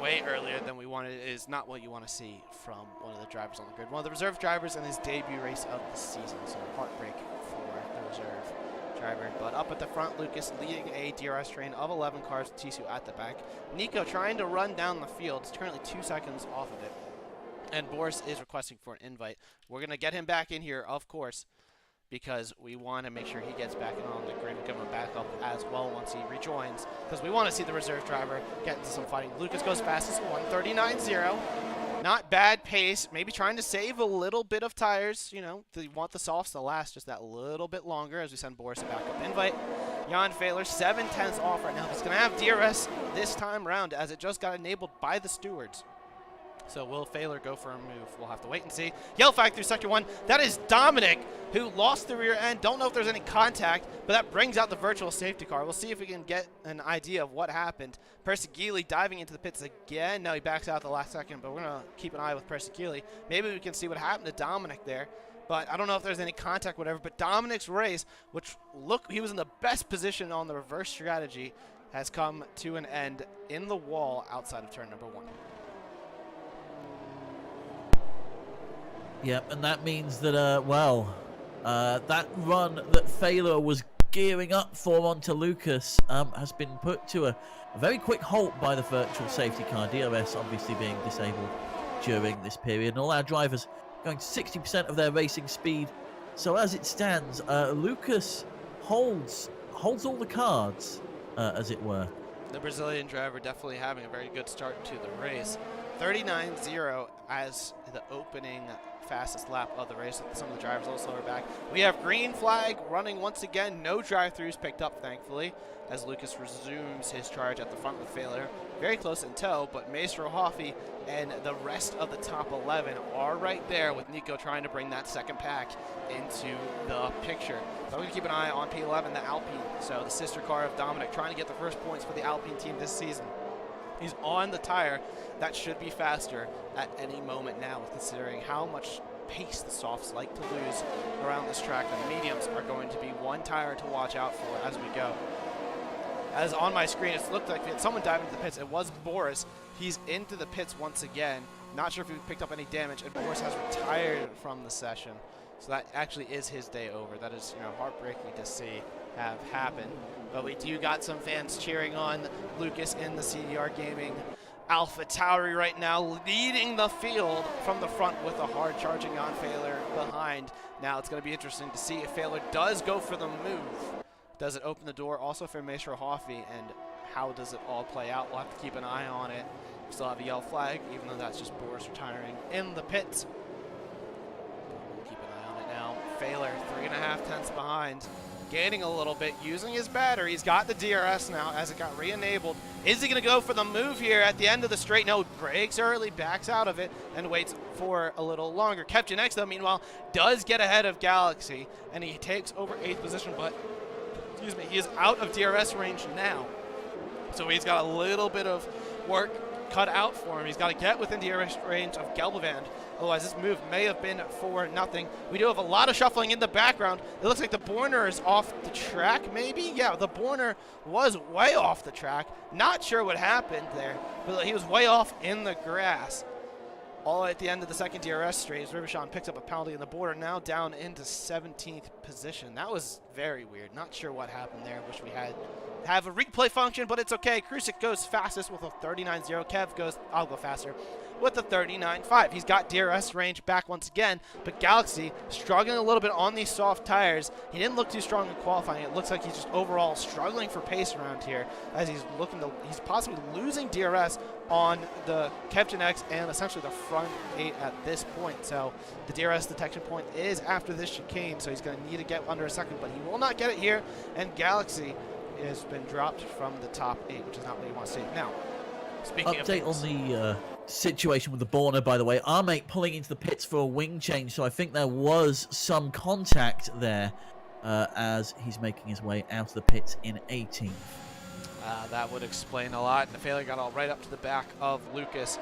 way earlier than we wanted. It is not what you want to see from one of the drivers on the grid. One of the reserve drivers in his debut race of the season, so heartbreak for the reserve driver. But up at the front, Lucas leading a DRS train of 11 cars with Tisu at the back. Nico trying to run down the field. He's currently 2 seconds off of it. And Boris is requesting for an invite. We're going to get him back in here, of course, because we want to make sure he gets back in on the grid and give him back up as well once he rejoins, because we want to see the reserve driver get into some fighting. Lucas goes fastest, 1:39.0. Not bad pace, maybe trying to save a little bit of tires. You know, they want the softs to last just that little bit longer as we send Boris a backup invite. Jan Fehler, 7/10 off right now. He's going to have DRS this time around as it just got enabled by the stewards. So will Fehler go for a move? We'll have to wait and see. Yellow flag through Sector 1. That is Dominic, who lost the rear end. Don't know if there's any contact, but that brings out the virtual safety car. We'll see if we can get an idea of what happened. Persegili diving into the pits again. No, he backs out at the last second, but we're going to keep an eye with Persegili. Maybe we can see what happened to Dominic there. But I don't know if there's any contact, whatever. But Dominic's race, which he was in the best position on the reverse strategy, has come to an end in the wall outside of turn number 1. Yep, and that means that, that run that Fehler was gearing up for onto Lucas has been put to a very quick halt by the virtual safety car, DRS obviously being disabled during this period, and all our drivers going to 60% of their racing speed. So as it stands, Lucas holds all the cards, as it were. The Brazilian driver definitely having a very good start to the race. 39.0 as the opening fastest lap of the race. Some of the drivers a little slower back. We have green flag running once again. No drive-throughs picked up, thankfully, as Lucas resumes his charge at the front with Fehler. Very close in tow, but Maestro Hoffy and the rest of the top 11 are right there with Nico trying to bring that second pack into the picture. So we're going to keep an eye on P11, the Alpine. So the sister car of Dominic trying to get the first points for the Alpine team this season. He's on the tire that should be faster at any moment now, considering how much pace the softs like to lose around this track. The mediums are going to be one tire to watch out for as we go. As on my screen, it looked like someone dived into the pits. It was Boris. He's into the pits once again. Not sure if he picked up any damage, and Boris has retired from the session. So that actually is his day over. That is, heartbreaking to see have happened. But we do got some fans cheering on Lucas in the CDR Gaming Alpha Tauri right now, leading the field from the front with a hard charging on Fehler behind. Now it's going to be interesting to see if Fehler does go for the move. Does it open the door also for Maestro Hoffy, and how does it all play out? We'll have to keep an eye on it. We still have a yellow flag, even though that's just Boris retiring in the pits. We'll keep an eye on it now. Fehler, 3.5 tenths behind. Gaining a little bit, using his battery. He's got the DRS now as it got re-enabled. Is he going to go for the move here at the end of the straight? No, brakes early, backs out of it, and waits for a little longer. Kevchin X, though, meanwhile, does get ahead of Galaxy, and he takes over 8th position, but, excuse me, he is out of DRS range now. So he's got a little bit of work cut out for him. He's got to get within DRS range of Gelbevand. Otherwise, this move may have been for nothing. We do have a lot of shuffling in the background. It looks like the Borner is off the track, maybe? Yeah, the Borner was way off the track. Not sure what happened there, but he was way off in the grass. All at the end of the second DRS straight, as Rivershawn picks up a penalty in the border, now down into 17th position. That was very weird. Not sure what happened there. Wish we have a replay function, but it's okay. Krusik goes fastest with a 39.0. Kev goes, I'll go faster, with a 39.5. He's got DRS range back once again, but Galaxy struggling a little bit on these soft tires. He didn't look too strong in qualifying. It looks like he's just overall struggling for pace around here as he's he's possibly losing DRS on the Kevchin X and essentially the front 8 at this point. So the DRS detection point is after this chicane, so he's going to need to get under a second, but he will not get it here, and Galaxy has been dropped from the top 8, which is not what you want to see. Now, speaking update of on the situation with the Borna, by the way. Our mate pulling into the pits for a wing change, so I think there was some contact there as he's making his way out of the pits in 18th. That would explain a lot. And the failure got all right up to the back of Lucas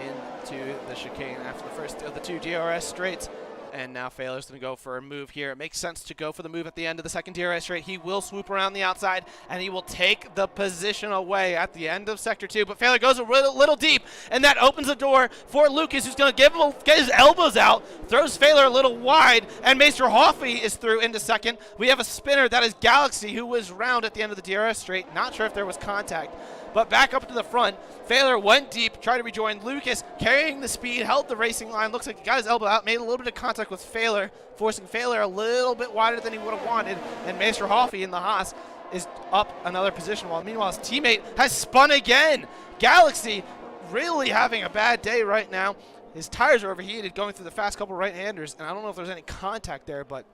into the chicane after the first of the 2 DRS straights. And now Failur's going to go for a move here. It makes sense to go for the move at the end of the second DRS straight. He will swoop around the outside, and he will take the position away at the end of Sector 2. But Failur goes a little deep, and that opens the door for Lucas, who's going to get his elbows out, throws Failur a little wide, and Maester Hoffy is through into second. We have a spinner. That is Galaxy, who was round at the end of the DRS straight. Not sure if there was contact. But back up to the front, Failur went deep, tried to rejoin. Lucas carrying the speed, held the racing line. Looks like he got his elbow out, made a little bit of contact with Failur, forcing Failur a little bit wider than he would have wanted. And Maester Hoffy in the Haas is up another position, while meanwhile his teammate has spun again. Galaxy really having a bad day right now. His tires are overheated going through the fast couple right-handers, and I don't know if there's any contact there, but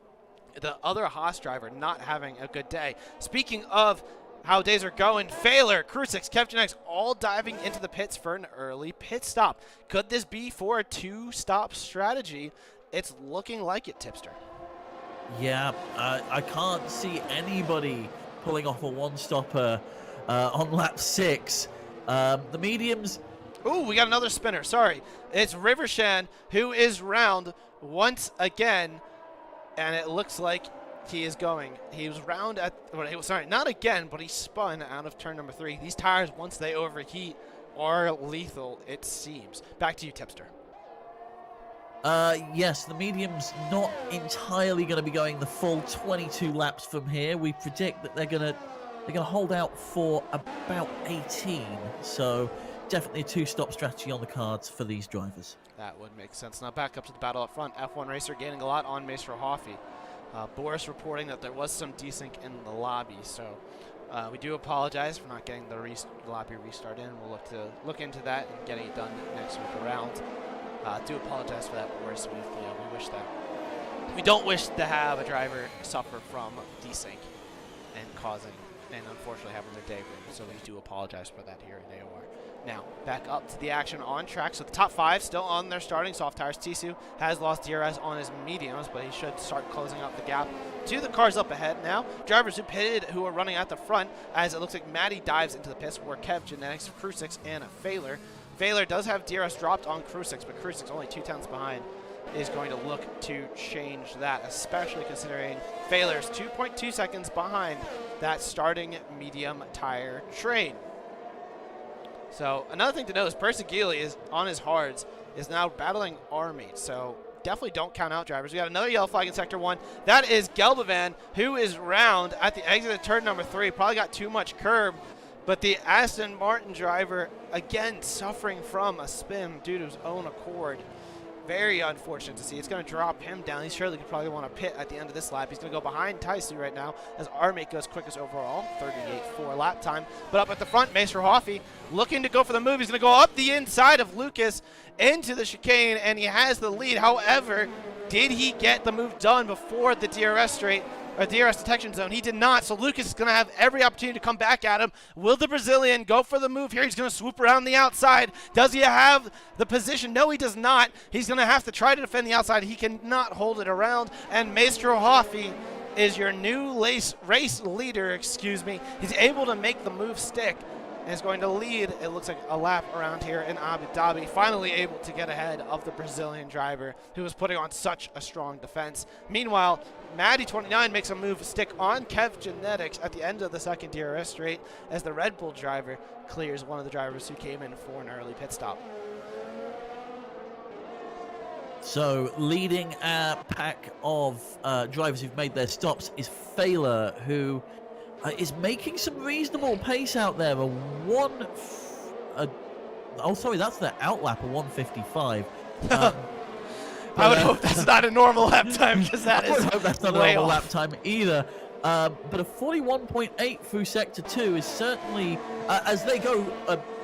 the other Haas driver not having a good day. Speaking of how days are going, Failur, Crucix, KevGenX all diving into the pits for an early pit stop. Could this be for a 2-stop strategy? It's looking like it, Tipster. Yeah, I can't see anybody pulling off a one-stopper on lap 6. The mediums... Ooh, we got another spinner. Sorry. It's Rivershan, who is round once again, and it looks like he is going. He was round at, well, sorry, not again, but he spun out of turn number 3. These tires, once they overheat, are lethal, it seems. Back to you, Tipster. Yes, the medium's not entirely going to be going the full 22 laps from here. We predict that they're going to hold out for about 18. So definitely a 2-stop strategy on the cards for these drivers. That would make sense. Now back up to the battle up front. F1 Racer gaining a lot on Maester Hoffy. Boris reporting that there was some desync in the lobby, so we do apologize for not getting the lobby restart in. We'll look into that and getting it done next week around. Do apologize for that, Boris. We wish that we don't wish to have a driver suffer from desync and unfortunately having their day ruined. So we do apologize for that here at AOR. Now, back up to the action on track. So the top 5 still on their starting soft tires. Tisu has lost DRS on his mediums, but he should start closing up the gap to the cars up ahead now. Drivers who pitted, who are running at the front, as it looks like Maddie dives into the pits where KevGenX, Crucix, and Failur. Failur does have DRS dropped on Crucix, but Crucix only 2 tenths behind is going to look to change that, especially considering Failur's 2.2 seconds behind that starting medium tire train. So another thing to note is Persegili is on his hards, is now battling our mates. So definitely don't count out drivers. We got another yellow flag in Sector 1. That is Gelbavan, who is round at the exit of turn number 3. Probably got too much curb. But the Aston Martin driver, again, suffering from a spin due to his own accord. Very unfortunate to see. It's going to drop him down. He surely could probably want to pit at the end of this lap. He's going to go behind Taisu right now as our mate goes quickest overall, 38.4 lap time. But up at the front, Maester Hoffy looking to go for the move. He's going to go up the inside of Lucas into the chicane, and he has the lead. However, did he get the move done before the DRS straight? Or DRS detection zone? He did not, so Lucas is going to have every opportunity to come back at him. Will the Brazilian go for the move here? He's going to swoop around the outside. Does he have the position? No, he does not. He's going to have to try to defend the outside. He cannot hold it around, and Maester Hoffy is your new race leader, He's able to make the move stick and is going to lead, it looks like, a lap around here in Abu Dhabi, finally able to get ahead of the Brazilian driver who was putting on such a strong defense. Meanwhile, Maddie29 makes a move stick on KevGenX at the end of the second DRS straight as the Red Bull driver clears one of the drivers who came in for an early pit stop. So leading a pack of drivers who've made their stops is Failur, who is making some reasonable pace out there. Oh, sorry, that's the outlap, a 155. I would hope that's not a normal lap time, because that is I hope that's not a way normal off. lap time either. But a 41.8 through Sector 2 is certainly, as they go,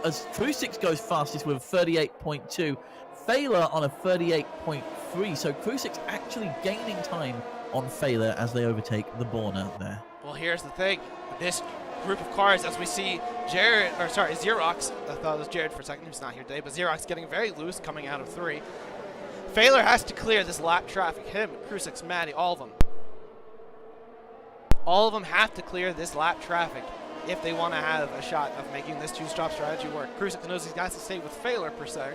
as Crucix goes fastest with 38.2, Failur on a 38.3. So Crucix actually gaining time on Failur as they overtake the Borna there. Well, here's the thing. This group of cars as we see Xerox. I thought it was Jared for a second. He's not here today, but Xerox getting very loose coming out of 3. Failer has to clear this lap traffic. Him, Krusix, Maddie, all of them. All of them have to clear this lap traffic if they want to have a shot of making this 2-stop strategy work. Krusix knows he's got to stay with Failer, per se,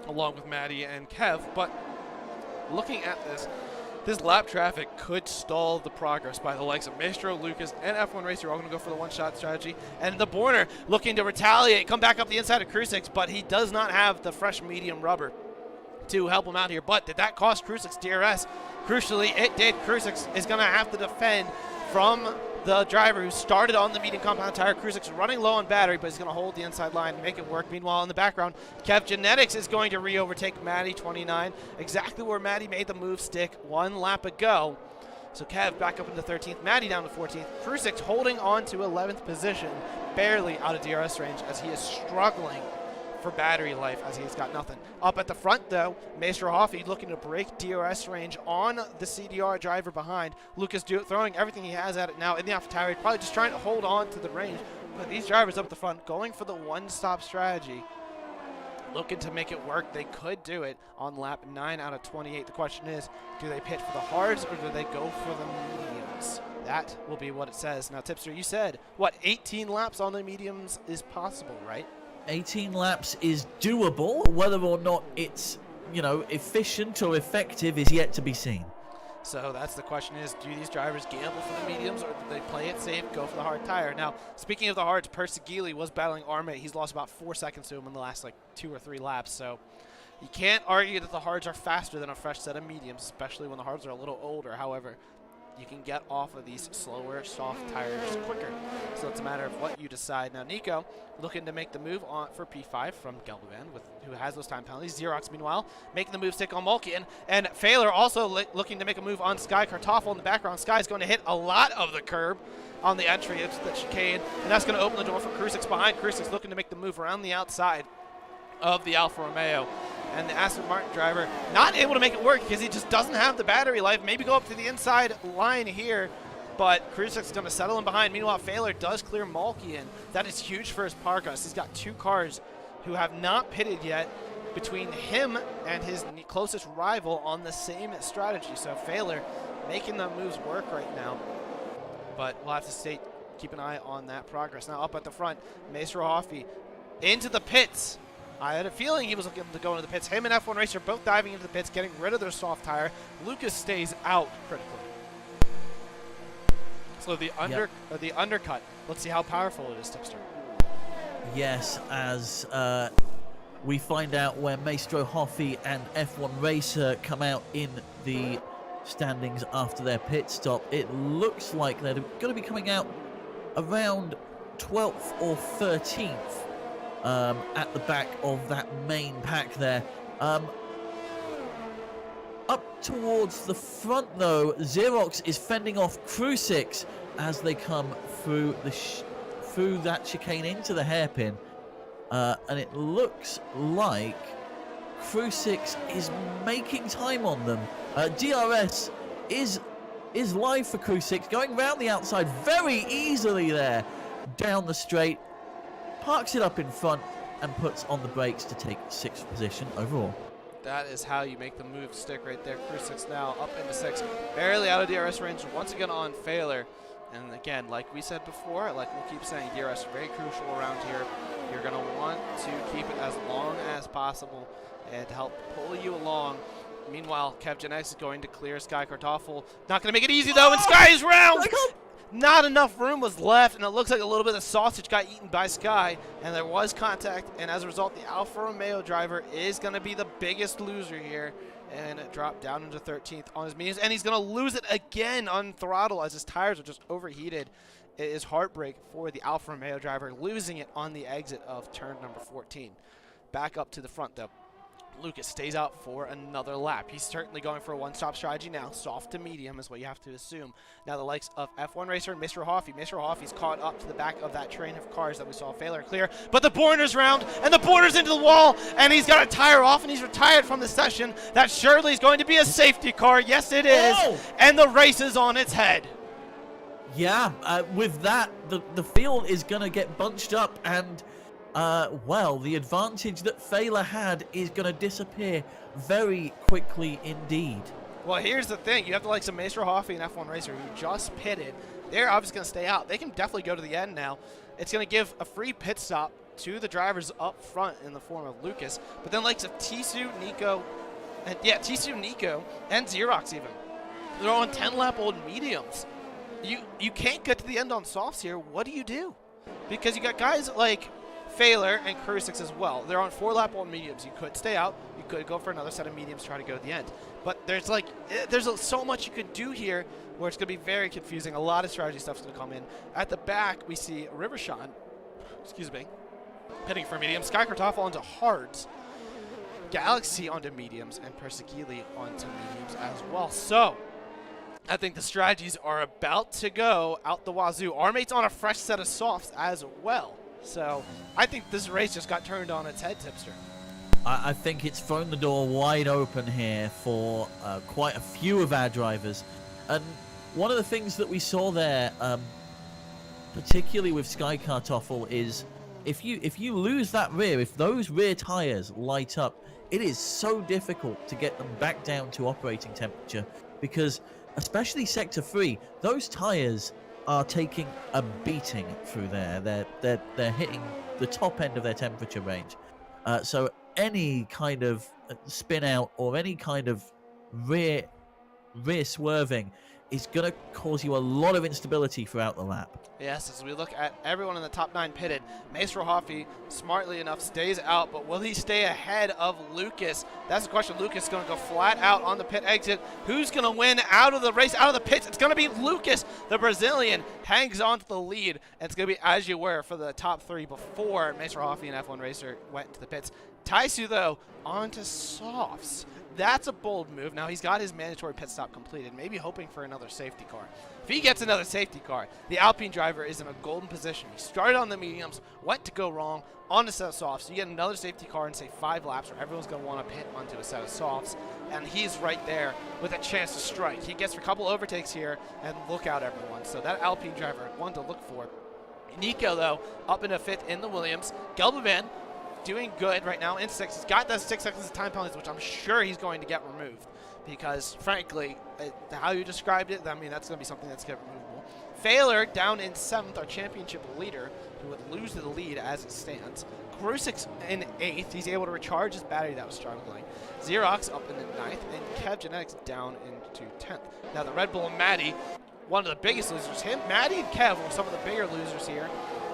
along with Maddie and Kev, but looking at this lap traffic could stall the progress by the likes of Maestro, Lucas, and F1 Racer. All going to go for the one-shot strategy. And the Borner looking to retaliate, come back up the inside of Krusix, but he does not have the fresh medium rubber to help him out here. But did that cost Krusix DRS? Crucially, it did. Krusix is going to have to defend from the driver who started on the medium compound tire. Krusix running low on battery, but he's going to hold the inside line and make it work. Meanwhile, in the background, Kev Genetics is going to re-overtake Maddie 29, exactly where Maddie made the move stick 1 lap ago. So Kev back up into 13th, Maddie down to 14th. Krusix holding on to 11th position, barely out of DRS range as he is struggling for battery life as he's got nothing. Up at the front, though, Maestro Hoffy looking to break DRS range on the CDR driver behind. Lucas throwing everything he has at it now in the after tire, probably just trying to hold on to the range. But these drivers up at the front going for the one-stop strategy, looking to make it work. They could do it on lap 9 out of 28. The question is, do they pit for the hards or do they go for the mediums? That will be what it says. Now, Tipster, you said, what, 18 laps on the mediums is possible, right? 18 laps is doable. Whether or not it's, efficient or effective is yet to be seen. So that's the question is, do these drivers gamble for the mediums or do they play it safe, go for the hard tire? Now, speaking of the hards, Persegili was battling Armate. He's lost about 4 seconds to him in the last 2 or 3 laps. So you can't argue that the hards are faster than a fresh set of mediums, especially when the hards are a little older. However, you can get off of these slower, soft tires quicker. So it's a matter of what you decide. Now, Nico looking to make the move on for P5 from Gelbovan, who has those time penalties. Xerox, meanwhile, making the move stick on Malkian. And Failer also looking to make a move on Sky Kartoffel in the background. Sky's going to hit a lot of the curb on the entry of the chicane, and that's going to open the door for Krusix behind. Krusix looking to make the move around the outside of the Alfa Romeo. And the Aston Martin driver not able to make it work because he just doesn't have the battery life. Maybe go up to the inside line here, but Krusix is going to settle in behind. Meanwhile, Failer does clear Malkian. That is huge for his progress. He's got 2 cars who have not pitted yet between him and his closest rival on the same strategy. So Failer making the moves work right now, but we'll have to keep an eye on that progress. Now up at the front, Maestro Hoffy into the pits. I had a feeling he was looking to go into the pits. Him and F1 Racer both diving into the pits, getting rid of their soft tire. Lucas stays out critically. So the undercut. Let's see how powerful it is, Tipster. Yes, as we find out where Maestro Hoffy and F1 Racer come out in the standings after their pit stop. It looks like they're going to be coming out around 12th or 13th. At the back of that main pack there. Up towards the front, though, Xerox is fending off Krusix as they come through through that chicane into the hairpin. And it looks like Krusix is making time on them. DRS is live for Krusix, going round the outside very easily there, down the straight. Parks it up in front and puts on the brakes to take 6th position overall. That is how you make the move stick right there. Krusix now up into 6th. Barely out of DRS range once again on Failer. And again, like we said before, like we'll keep saying, DRS very crucial around here. You're going to want to keep it as long as possible and to help pull you along. Meanwhile, Kev Genetics is going to clear Sky Kartoffel. Not going to make it easy though, and Sky is round! Not enough room was left, and it looks like a little bit of sausage got eaten by Sky, and there was contact, and as a result, the Alfa Romeo driver is going to be the biggest loser here, and it dropped down into 13th on his mediums, and he's going to lose it again on throttle as his tires are just overheated. It is heartbreak for the Alfa Romeo driver, losing it on the exit of turn number 14. Back up to the front, though. Lucas stays out for another lap. He's certainly going for a one-stop strategy now. Soft to medium is what you have to assume. Now the likes of F1 Racer and Mr. Hoffy. Mr. Hoffy's caught up to the back of that train of cars that we saw Failer clear. But the Borner's round, and the Borner's into the wall, and he's got a tire off, and he's retired from the session. That surely is going to be a safety car. Yes, it is. Oh! And the race is on its head. Yeah, with that, the field is going to get bunched up, and, well, the advantage that Failer had is going to disappear very quickly indeed. Well, here's the thing. You have the likes of Maestro Hoffy and F1 Racer who just pitted. They're obviously going to stay out. They can definitely go to the end now. It's going to give a free pit stop to the drivers up front in the form of Lucas. But then likes of Tisu, Nico, and Xerox even. They're on 10-lap-old mediums. You can't get to the end on softs here. What do you do? Because you got guys like Failer and Krusix as well. They're on 4-lap-old mediums. You could stay out. You could go for another set of mediums, try to go to the end. But there's so much you could do here where it's going to be very confusing. A lot of strategy stuff's going to come in. At the back, we see Rivershawn, pitting for mediums. Sky Kartoffel onto hards. Galaxy onto mediums, and Persegili onto mediums as well. So, I think the strategies are about to go out the wazoo. Our mate's on a fresh set of softs as well. So, I think this race just got turned on its head, Tipster. I think it's thrown the door wide open here for quite a few of our drivers. And one of the things that we saw there, particularly with Sky Kartoffel, is if you lose that rear, if those rear tires light up, it is so difficult to get them back down to operating temperature, because especially Sector 3, those tires are taking a beating through there. They're hitting the top end of their temperature range. So any kind of spin out or any kind of rear swerving is going to cause you a lot of instability throughout the lap. Yes, as we look at everyone in the top 9 pitted, Maestro Hoffy, smartly enough, stays out, but will he stay ahead of Lucas? That's the question. Lucas is going to go flat out on the pit exit. Who's going to win out of the race, out of the pits? It's going to be Lucas. The Brazilian hangs on to the lead, and it's going to be as you were for the top 3 before Maestro Hoffy and F1 Racer went to the pits. Taisu, though, onto softs. That's a bold move. Now, he's got his mandatory pit stop completed, maybe hoping for another safety car. If he gets another safety car, the Alpine driver is in a golden position. He started on the mediums, went to go wrong, on a set of softs. You get another safety car in, say, 5 laps where everyone's going to want to pit onto a set of softs, and he's right there with a chance to strike. He gets a couple overtakes here, and look out, everyone. So that Alpine driver, one to look for. Nico, though, up in a 5th in the Williams. Gelderman doing good right now in 6th. He's got that 6 seconds of time penalties, which I'm sure he's going to get removed because, frankly, how you described it, I mean, that's going to be something that's get removable. Failer down in 7th, our championship leader, who would lose the lead as it stands. Krusix in 8th. He's able to recharge his battery that was struggling. Xerox up in the 9th, and Kev Genetics down into 10th. Now, the Red Bull and Maddie, one of the biggest losers. Maddie and Kev were some of the bigger losers here,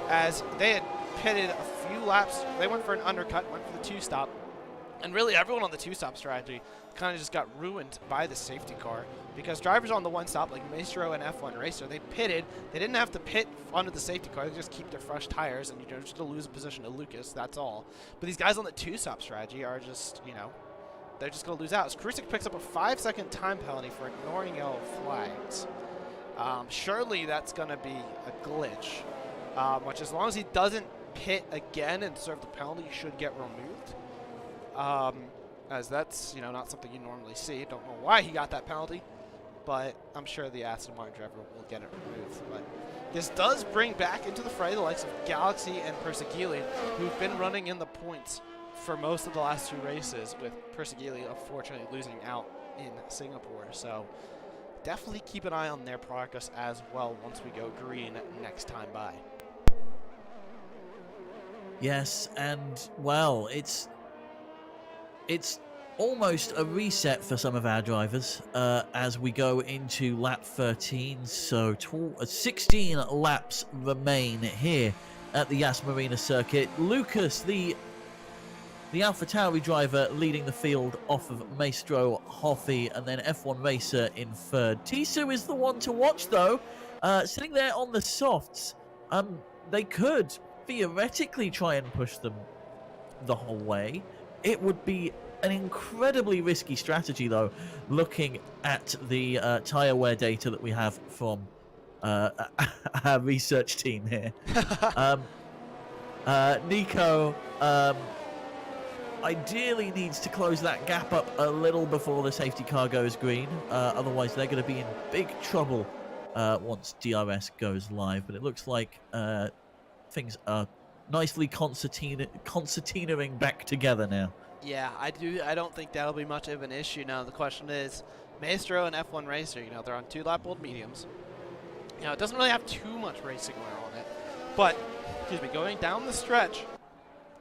as they had pitted a few laps. They went for an undercut, went for the 2-stop, and really everyone on the 2-stop strategy kind of just got ruined by the safety car, because drivers on the 1-stop like Maestro and F1 Racer, they pitted. They didn't have to pit under the safety car. They just keep their fresh tires, and just to lose a position to Lucas, that's all. But these guys on the 2-stop strategy are just, they're just going to lose out. As Krusik picks up a 5-second time penalty for ignoring yellow flags. Surely that's going to be a glitch, which as long as he doesn't pit again and serve the penalty, should get removed. As that's, not something you normally see. Don't know why he got that penalty, but I'm sure the Aston Martin driver will get it removed. But this does bring back into the fray the likes of Galaxy and Persegili, who've been running in the points for most of the last 2 races, with Persegili unfortunately losing out in Singapore. So definitely keep an eye on their progress as well once we go green next time by. Yes, and well, it's almost a reset for some of our drivers as we go into lap 13. So 16 laps remain here at the Yas Marina circuit. Lucas, the AlphaTauri driver, leading the field off of Maestro Hoffy, and then F1 Racer in 3rd. Tisu is the one to watch, though, sitting there on the softs. They could theoretically try and push them the whole way. It would be an incredibly risky strategy, though, looking at the tyre wear data that we have from our research team here. Nico ideally needs to close that gap up a little before the safety car goes green. Otherwise, they're going to be in big trouble once DRS goes live. But it looks like things are nicely concertinaing back together now. Yeah, I don't think that'll be much of an issue now. The question is, Maestro and F1 Racer, they're on 2-lap old mediums. It doesn't really have too much racing wear on it. But, excuse me, going down the stretch,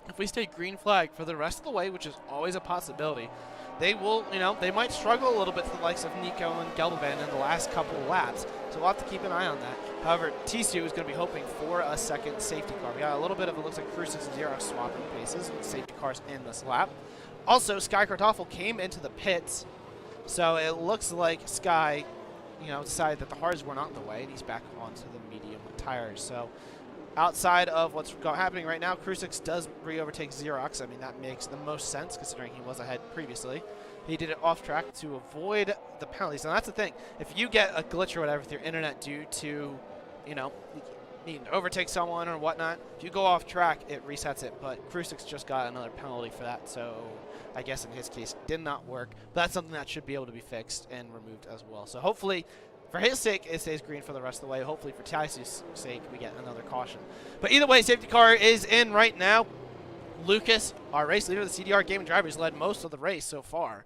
if we stay green flag for the rest of the way, which is always a possibility, they will, they might struggle a little bit for the likes of Nico and Geldervan in the last couple of laps. So we'll have to keep an eye on that. However, Tisu is going to be hoping for a second safety car. We got a little bit of, it looks like Crucis and Zero swapping paces with safety cars in this lap. Also, Sky Kartoffel came into the pits, so it looks like Sky, decided that the hards were not in the way, and he's back onto the medium tires. So outside of what's happening right now, Crucis does re-overtake Xerox. I mean, that makes the most sense considering he was ahead previously. He did it off track to avoid the penalties. And that's the thing. If you get a glitch or whatever with your internet due to, you need to overtake someone or whatnot, if you go off track, it resets it. But Crucis just got another penalty for that. So I guess in his case, did not work. But that's something that should be able to be fixed and removed as well. So hopefully, for his sake, it stays green for the rest of the way. Hopefully, for Taisu's sake, we get another caution. But either way, safety car is in right now. Lucas, our race leader, the CDR Gaming Drivers, led most of the race so far,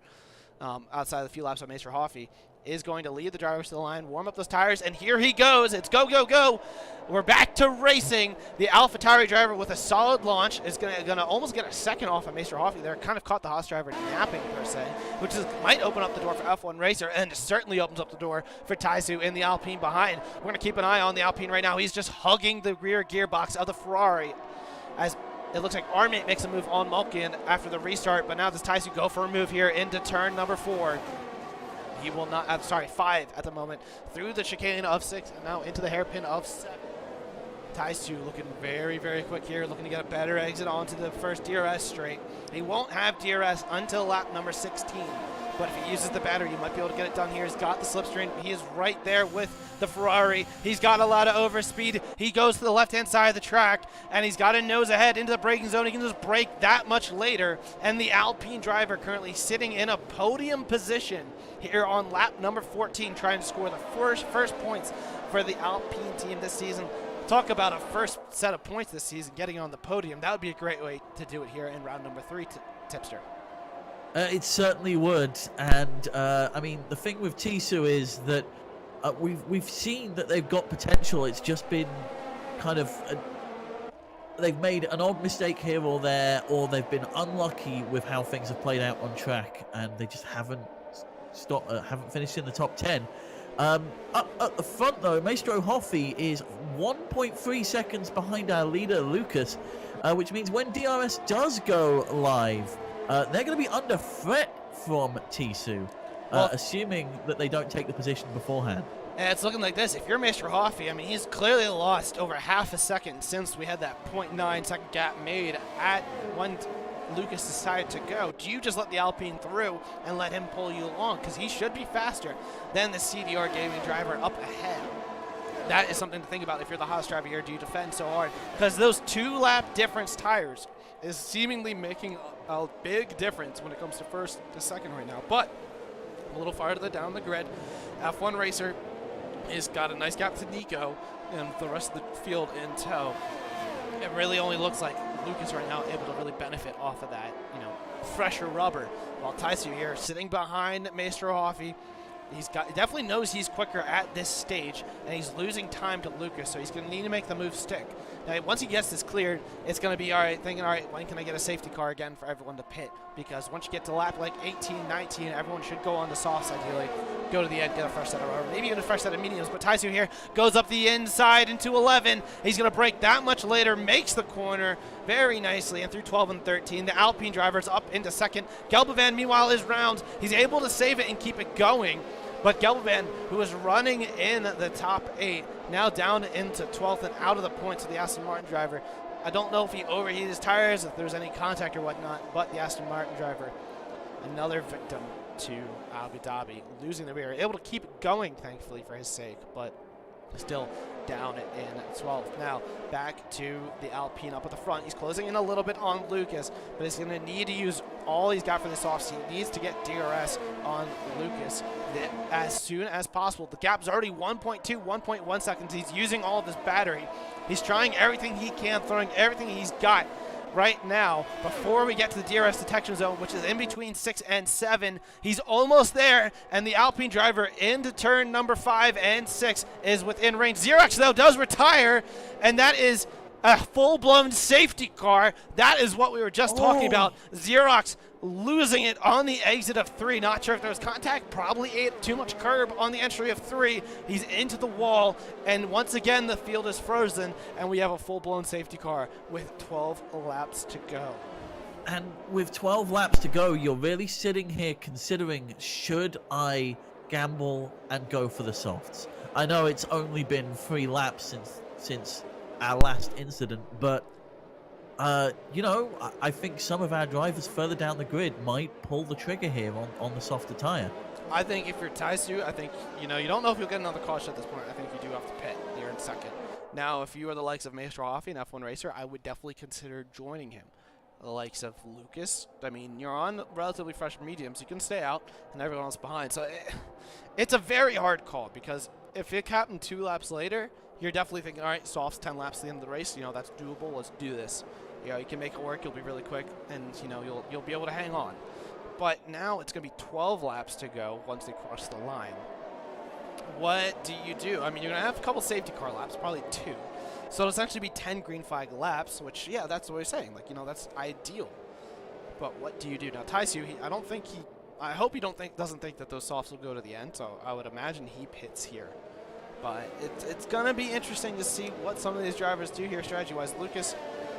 outside of the few laps on Maester Hoffey, is going to lead the drivers to the line, warm up those tires, and here he goes. It's go, go, go. We're back to racing. The AlphaTauri driver with a solid launch is gonna almost get a second off of Maester Hoffey there. Kind of caught the Haas driver napping, per se, which might open up the door for F1 Racer, and it certainly opens up the door for Taisu in the Alpine behind. We're going to keep an eye on the Alpine right now. He's just hugging the rear gearbox of the Ferrari as it looks like Armate makes a move on Malkin after the restart, but now does Taisu go for a move here into turn number 4. He will not, 5 at the moment, through the chicane of 6 and now into the hairpin of 7. Taisu looking very, very quick here, looking to get a better exit onto the first DRS straight. He won't have DRS until lap number 16, but if he uses the battery, you might be able to get it done here. He's got the slipstream. He is right there with the Ferrari. He's got a lot of overspeed. He goes to the left-hand side of the track, and he's got a nose ahead into the braking zone. He can just brake that much later, and the Alpine driver currently sitting in a podium position here on lap number 14, trying to score the first points for the Alpine team this season. Talk about a first set of points this season, getting on the podium. That would be a great way to do it here in round number 3, Tipster. It certainly would, and I mean, the thing with Tisu is that we've seen that they've got potential. It's just been kind of they've made an odd mistake here or there, or they've been unlucky with how things have played out on track, and they just haven't finished in the top 10. Up at the front though, Maestro Hoffey is 1.3 seconds behind our leader Lucas, which means when DRS does go live, they're going to be under threat from Tisu, assuming that they don't take the position beforehand. And it's looking like this. If you're Maester Hoffey, I mean, he's clearly lost over half a second since we had that 0.9 second gap made at when Lucas decided to go. Do you just let the Alpine through and let him pull you along? Because he should be faster than the CDR Gaming driver up ahead. That is something to think about if you're the Haas driver here. Do you defend so hard? Because those 2-lap difference tires is seemingly making a big difference when it comes to first to second right now. But a little farther down the grid, F1 Racer has got a nice gap to Nico and the rest of the field in tow. It really only looks like Lucas right now able to really benefit off of that, fresher rubber. While Taisu here sitting behind Maester Hoffey, he definitely knows he's quicker at this stage, and he's losing time to Lucas, so he's going to need to make the move stick. Now, once he gets this cleared, it's going to be, all right, when can I get a safety car again for everyone to pit? Because once you get to lap like 18, 19, everyone should go on the softs ideally, go to the end, get a fresh set of rubber, maybe even a fresh set of mediums. But Taisu here goes up the inside into 11. He's going to brake that much later, makes the corner very nicely, and through 12 and 13, the Alpine driver's up into second. Geldervan, meanwhile, is round. He's able to save it and keep it going. But Geldervan, who was running in the top 8, now down into 12th and out of the points of the Aston Martin driver. I don't know if he overheated his tires, if there's any contact or whatnot, but the Aston Martin driver, another victim to Abu Dhabi, losing the rear. Able to keep it going, thankfully, for his sake, but Still down in 12th. Now back to the Alpine up at the front. He's closing in a little bit on Lucas, but he's going to need to use all he's got for this offseason. He needs to get DRS on Lucas as soon as possible. The gap's already 1.2, 1.1 seconds. He's using all of his battery. He's trying everything he can, throwing everything he's got right now before we get to the DRS detection zone, which is in between 6 and 7. He's almost there, and the Alpine driver into turn number 5 and 6 is within range. Xerox, though, does retire, and that is a full-blown safety car. That is what we were just talking about. Xerox losing it on the exit of 3. Not sure if there was contact. Probably ate too much curb on the entry of 3. He's into the wall, and once again the field is frozen, and we have a full-blown safety car with 12 laps to go. And with 12 laps to go, you're really sitting here considering, should I gamble and go for the softs? I know it's only been 3 laps since our last incident, but you know, I think some of our drivers further down the grid might pull the trigger here on the softer tire. I think if you're Taisu, I think, you know, you don't know if you'll get another caution at this point. I think you do have to pit. You're in second. Now, if you are the likes of Maestro Hoffi, an F1 racer, I would definitely consider joining him. The likes of Lucas, I mean, you're on relatively fresh mediums. You can stay out, and everyone else behind. So it's a very hard call, because if it happened 2 laps later, you're definitely thinking, all right, softs 10 laps to the end of the race. You know, that's doable. Let's do this. You know, you can make it work. You'll be really quick, and, you know, you'll be able to hang on. But now it's going to be 12 laps to go once they cross the line. What do you do? I mean, you're going to have a couple safety car laps, probably 2. So it'll essentially be 10 green flag laps, which, yeah, that's what we're saying. Like, you know, that's ideal. But what do you do? Now, Taisu, I hope he doesn't think that those softs will go to the end, so I would imagine he pits here. But it's going to be interesting to see what some of these drivers do here strategy-wise. Lucas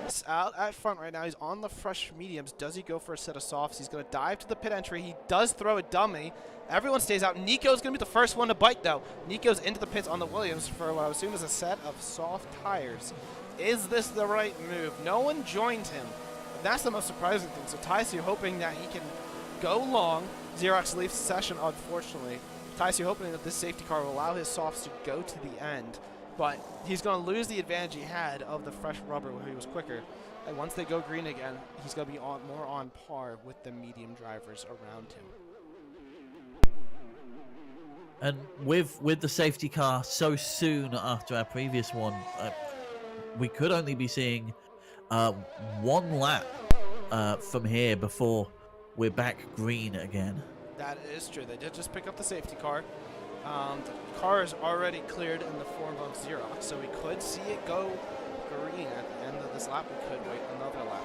is out at front right now. He's on the fresh mediums. Does he go for a set of softs? He's going to dive to the pit entry. He does throw a dummy. Everyone stays out. Nico's going to be the first one to bite, though. Nico's into the pits on the Williams for what I assume is a set of soft tires. Is this the right move? No one joined him. That's the most surprising thing. So Taisu hoping that he can go long. Xerox leaves the session, unfortunately. Taisu hoping that this safety car will allow his softs to go to the end. But he's going to lose the advantage he had of the fresh rubber where he was quicker. And once they go green again, he's going to be more on par with the medium drivers around him. And with the safety car so soon after our previous one, we could only be seeing 1 lap from here before we're back green again. That is true. They did just pick up the safety car. The car is already cleared in the form of Xerox, so we could see it go green at the end of this lap. We could wait another lap.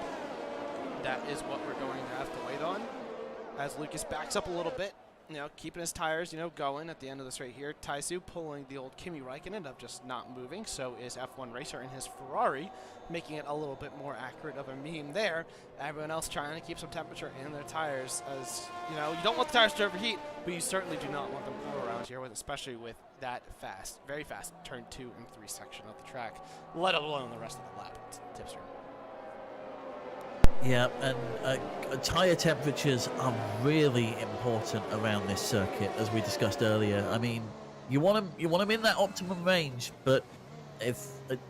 That is what we're going to have to wait on. As Lucas backs up a little bit, you know, keeping his tires, you know, going at the end of this right here. Taisu pulling the old Kimi Räikkönen of just not moving. So is F1 Racer in his Ferrari, making it a little bit more accurate of a meme there. Everyone else trying to keep some temperature in their tires, as, you know, you don't want the tires to overheat, but you certainly do not want them cool around here, especially with that fast, very fast turn 2 and 3 section of the track, let alone the rest of the lap. Tipster. Yeah, and tire temperatures are really important around this circuit, as we discussed earlier. I mean, you want them in that optimum range, but if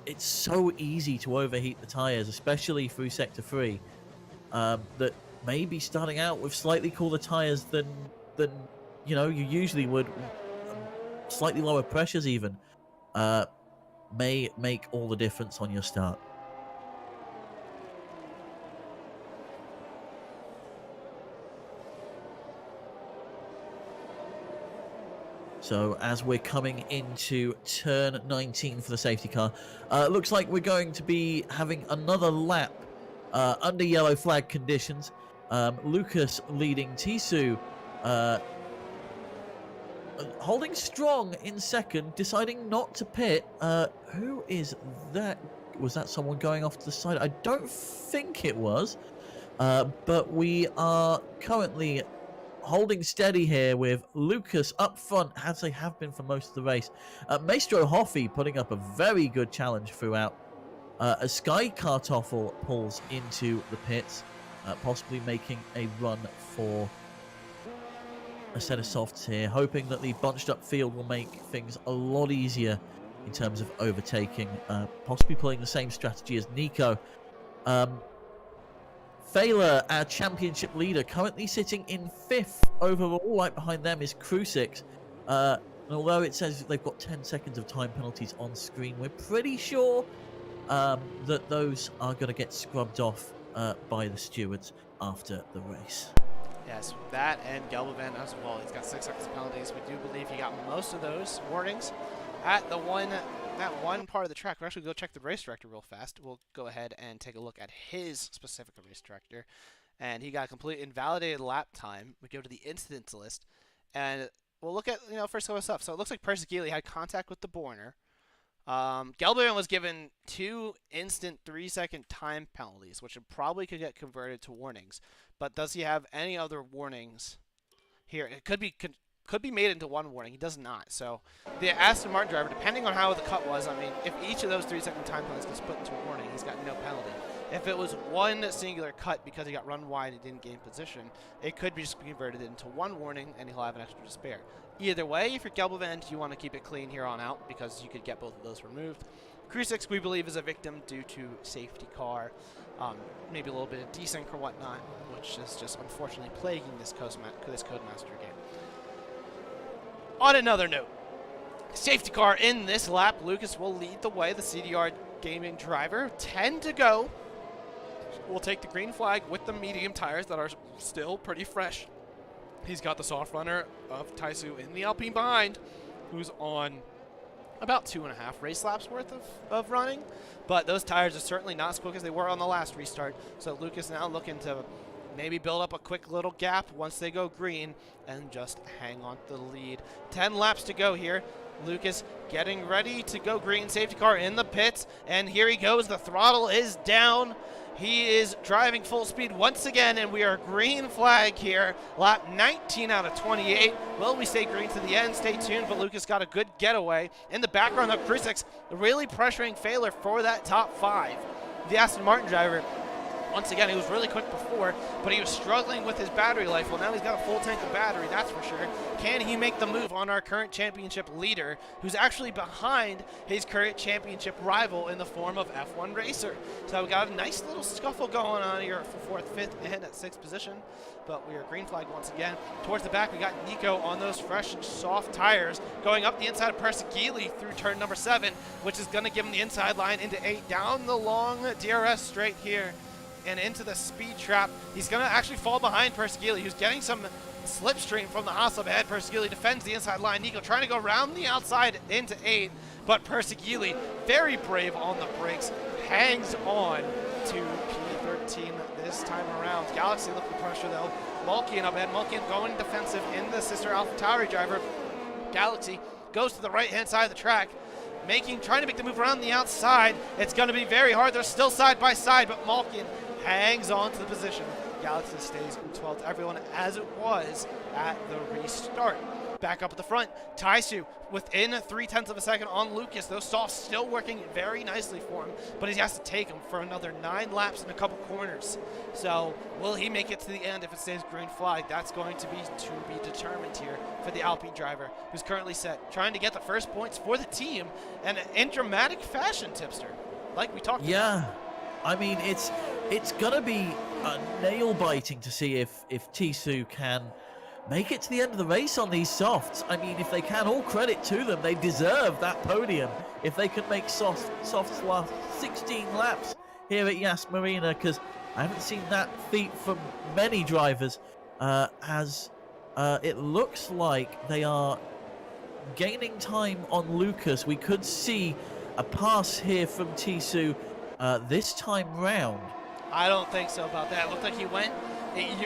it's so easy to overheat the tires, especially through sector 3, that maybe starting out with slightly cooler tires than you know you usually would, slightly lower pressures even, may make all the difference on your start. So as we're coming into turn 19 for the safety car, looks like we're going to be having another lap under yellow flag conditions. Lucas leading Taisu, holding strong in second, deciding not to pit. Who is that? Was that someone going off to the side? I don't think it was, but we are currently holding steady here with Lucas up front, as they have been for most of the race. Maestro Hoffi putting up a very good challenge throughout. As Sky Kartoffel pulls into the pits, possibly making a run for a set of softs here, hoping that the bunched up field will make things a lot easier in terms of overtaking, possibly pulling the same strategy as Nico. Failer, our championship leader, currently sitting in 5th overall. Right behind them is Crucix. And although it says they've got 10 seconds of time penalties on screen, we're pretty sure that those are going to get scrubbed off by the stewards after the race. Yes, that and Gelbovan as well. He's got 6 seconds penalties. We do believe he got most of those warnings at that one part of the track. We're actually going to go check the race director real fast. We'll go ahead and take a look at his specific race director. And he got a complete invalidated lap time. We go to the incidents list. And we'll look at, first some stuff. So it looks like Persigili had contact with the Borner. Gelbovan was given 2 instant 3-second time penalties, which probably could get converted to warnings. But does he have any other warnings here? It could be made into 1 warning. He does not. So the Aston Martin driver, depending on how the cut was, I mean, if each of those 3-second time penalties gets put into a warning, he's got no penalty. If it was one singular cut because he got run wide and didn't gain position, it could be just converted into 1 warning and he'll have an extra to spare. Either way, if you're Gelbovan, you want to keep it clean here on out because you could get both of those removed. Crucix, we believe, is a victim due to safety car, maybe a little bit of desync or whatnot, which is just unfortunately plaguing this Codemaster game. On another note, safety car in this lap. Lucas will lead the way, the CDR Gaming driver. 10 to go. We'll take the green flag with the medium tires that are still pretty fresh. He's got the soft runner of Taisu in the Alpine behind, who's on about 2.5 race laps worth of running. But those tires are certainly not as quick as they were on the last restart. So Lucas now looking to maybe build up a quick little gap once they go green and just hang on to the lead. 10 laps to go here. Lucas getting ready to go green. Safety car in the pits. And here he goes. The throttle is down. He is driving full speed once again, and we are green flag here. Lap 19 out of 28. Will we stay green to the end? Stay tuned, but Lucas got a good getaway. In the background of Crucix, really pressuring Failer for that top 5. The Aston Martin driver, once again, he was really quick before, but he was struggling with his battery life. Well, now he's got a full tank of battery, that's for sure. Can he make the move on our current championship leader, who's actually behind his current championship rival in the form of F1 Racer? So we got a nice little scuffle going on here for 4th, 5th, and at 6th position. But we are green flag once again. Towards the back, we got Nico on those fresh and soft tires, going up the inside of Persigili through turn number 7, which is going to give him the inside line into 8, down the long DRS straight here and into the speed trap. He's going to actually fall behind Persigili, who's getting some slipstream from the Hasselb ahead. Persigili defends the inside line. Nico trying to go around the outside into 8, but Persigili, very brave on the brakes, hangs on to P13 this time around. Galaxy looking pressure though. Malkian up ahead. Malkian going defensive in the sister AlphaTauri driver. Galaxy goes to the right-hand side of the track, trying to make the move around the outside. It's going to be very hard. They're still side by side, but Malkian hangs on to the position. Galaxy stays in 12th. Everyone as it was at the restart. Back up at the front, Taisu within 0.3 of a second on Lucas. Those softs still working very nicely for him, but he has to take them for another 9 laps and a couple corners. So will he make it to the end if it stays green flag? That's going to be determined here for the Alpine driver, who's currently set, trying to get the first points for the team, and in dramatic fashion, Tipster, like we talked about. Yeah, I mean, it's gonna be nail biting to see if Taisu can make it to the end of the race on these softs. I mean, if they can, all credit to them. They deserve that podium if they can make softs last 16 laps here at Yas Marina, because I haven't seen that feat from many drivers. As it looks like they are gaining time on Lucas. We could see a pass here from Taisu this time round. I don't think so about that. It looked like he went,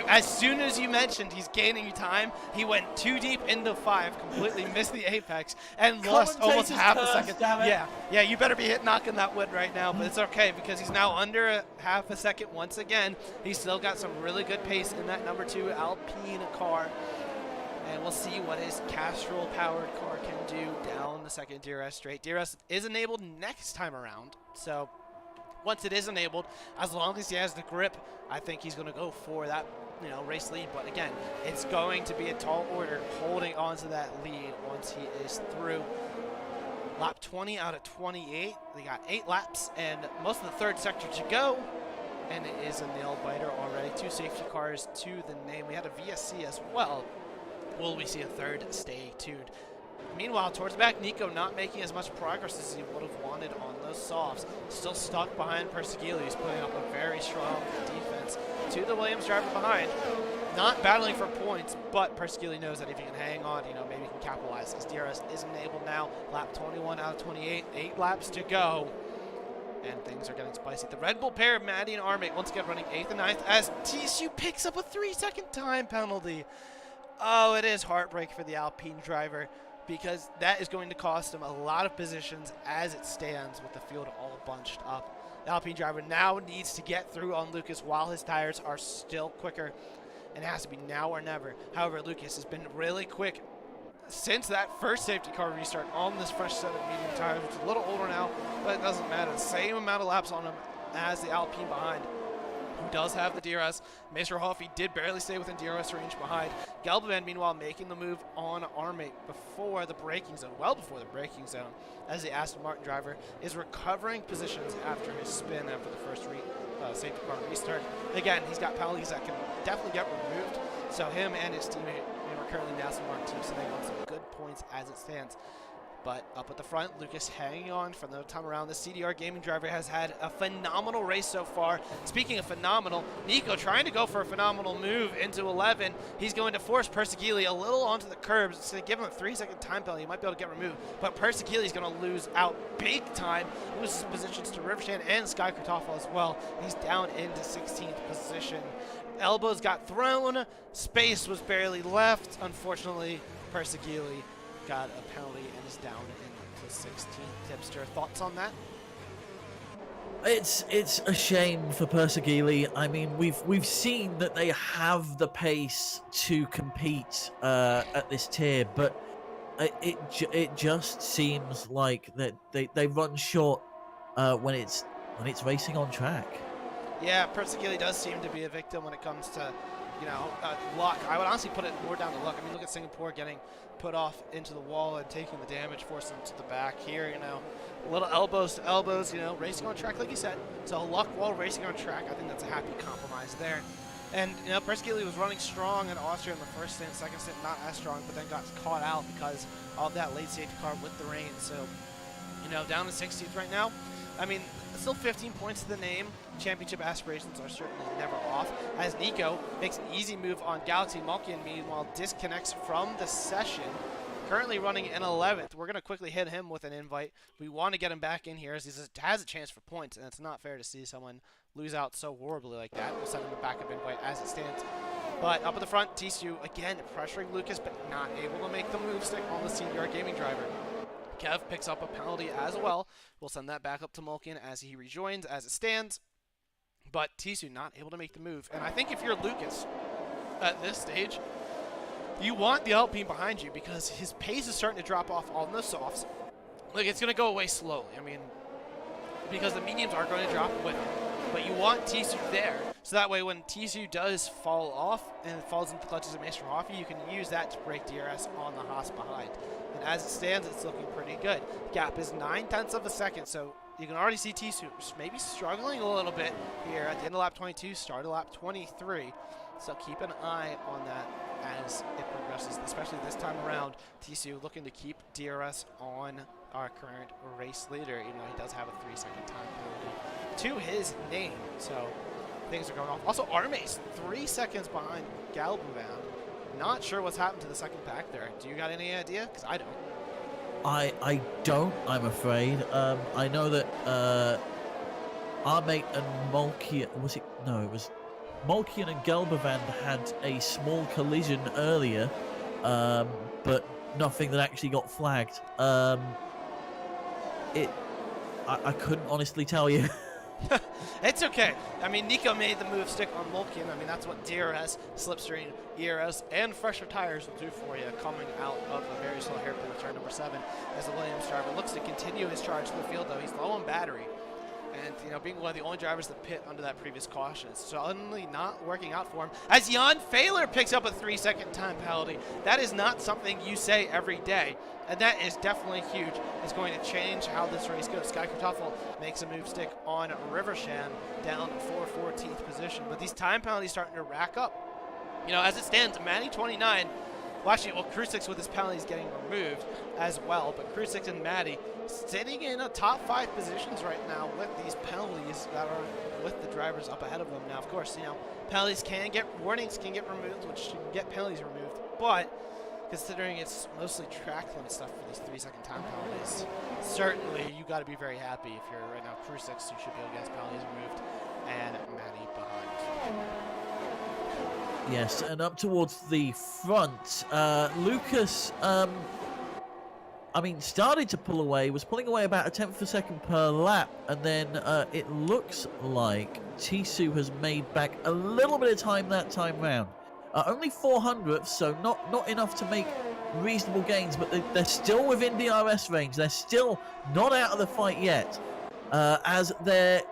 as soon as you mentioned he's gaining time, he went too deep into 5, completely missed the apex, and lost almost half a second. Yeah, you better be knocking that wood right now, but it's okay because he's now under half a second once again. He's still got some really good pace in that number 2 Alpine car. And we'll see what his Castrol-powered car can do down the second DRS straight. DRS is enabled next time around, so once it is enabled, as long as he has the grip, I think he's going to go for that, race lead. But again, it's going to be a tall order holding on to that lead once he is through. Lap 20 out of 28. They got 8 laps and most of the third sector to go. And it is a nail biter already. 2 safety cars to the name. We had a VSC as well. Will we see a third? Stay tuned. Meanwhile, towards the back, Nico not making as much progress as he would have wanted on those softs. Still stuck behind Perseguili, who's putting up a very strong defense to the Williams driver behind. Not battling for points, but Perseguili knows that if he can hang on, maybe he can capitalize. As DRS is enabled now. Lap 21 out of 28, 8 laps to go. And things are getting spicy. The Red Bull pair, Maddie and Armate, once again running 8th and 9th as TSU picks up a 3-second time penalty. Oh, it is heartbreak for the Alpine driver, because that is going to cost him a lot of positions as it stands with the field all bunched up. The Alpine driver now needs to get through on Lucas while his tires are still quicker, and it has to be now or never. However, Lucas has been really quick since that first safety car restart on this fresh set of medium tires, which is a little older now, but it doesn't matter. The same amount of laps on him as the Alpine behind, who does have the DRS. Maester Hoffy did barely stay within DRS range behind. Gelbevand, meanwhile, making the move on Armate before the braking zone, well before the braking zone, as the Aston Martin driver is recovering positions after his spin after the first safety car restart. Again, he's got penalties that can definitely get removed, so him and his teammate are currently in the Aston Martin team sitting on some good points as it stands. But up at the front, Lucas hanging on for the time around. The CDR gaming driver has had a phenomenal race so far. Speaking of phenomenal, Nico trying to go for a phenomenal move into 11. He's going to force Perseguili a little onto the curbs. It's going to give him a 3-second time penalty. He might be able to get removed. But Perseguili is going to lose out big time. Loses positions to Rivershan and Sky Kartoffel as well. He's down into 16th position. Elbows got thrown. Space was barely left. Unfortunately, Perseguili got a penalty and is down into 16th. Tipster, thoughts on that? It's a shame for Perseguili. I mean, we've seen that they have the pace to compete at this tier, but it just seems like that they run short when it's racing on track. Yeah, Perseguili does seem to be a victim when it comes to luck. I would honestly put it more down to luck. I mean, look at Singapore getting put off into the wall and taking the damage, forcing them to the back. Here, little elbows to elbows, racing on track, like you said. So luck while racing on track, I think that's a happy compromise there. And, Perseguili was running strong in Austria in the first stint, second stint not as strong, but then got caught out because of that late safety car with the rain. So, down to 16th right now. I mean, still 15 points to the name. Championship aspirations are certainly never off, as Nico makes an easy move on Galaxy. Malkian, meanwhile, disconnects from the session. Currently running in 11th. We're going to quickly hit him with an invite. We want to get him back in here as he has a chance for points, and it's not fair to see someone lose out so horribly like that. We'll send him a backup invite as it stands. But up at the front, Tisu, again, pressuring Lucas, but not able to make the move stick on the CDR gaming driver. Kev picks up a penalty as well. We'll send that back up to Malkian as he rejoins as it stands. But Tisu not able to make the move. And I think if you're Lucas at this stage, you want the Alpine behind you because his pace is starting to drop off on the softs. Like, it's going to go away slowly. I mean, because the mediums are going to drop with him. But you want Tisu there. So that way when Tisu does fall off and falls into the clutches of Maester Hoffy, you can use that to break DRS on the Haas behind. And as it stands, it's looking pretty good. Gap is 9/10 of a second, so you can already see Tisu maybe struggling a little bit here at the end of lap 22, start of lap 23. So keep an eye on that as it progresses, especially this time around. Tisu looking to keep DRS on our current race leader, even though he does have a 3-second time penalty to his name. So things are going off. Also, Armace 3 seconds behind Galbovan. Not sure what's happened to the second pack there. Do you got any idea? Because I don't. I don't, I'm afraid. I know that Armate and Malkian, it was Malkian and Gelbevand had a small collision earlier, but nothing that actually got flagged. I couldn't honestly tell you. It's okay. I mean, Nico made the move stick on Malkian. I mean, that's what DRS, slipstream, ERS, and fresher tires will do for you coming out of a very slow hairpin of turn number 7 as the Williams driver looks to continue his charge to the field, though. He's low on battery. And, you know, being one of the only drivers to pit under that previous caution, it's suddenly not working out for him. As Jan Fehler picks up a 3-second time penalty, that is not something you say every day. And that is definitely huge. It's going to change how this race goes. Sky Kartoffel makes a move stick on Rivershan down for 14th position. But these time penalties starting to rack up. You know, as it stands, Matty 29, well, actually, Krusix with his penalties getting removed as well. But Krusix and Matty sitting in a top 5 positions right now with these penalties that are with the drivers up ahead of them. Now, of course, you know, penalties can get, warnings can get removed, which can get penalties removed. But considering it's mostly track limit stuff for these 3-second time penalties, certainly you got to be very happy if you're right now Krusix, you should be able to get his penalties removed, and Matty behind. Yes, and up towards the front, Lucas, I mean, started to pull away, was pulling away about a tenth of a second per lap, and then it looks like Tisu has made back a little bit of time that time round. Only 400ths, so not enough to make reasonable gains, but they're still within DRS range. They're still not out of the fight yet, as they're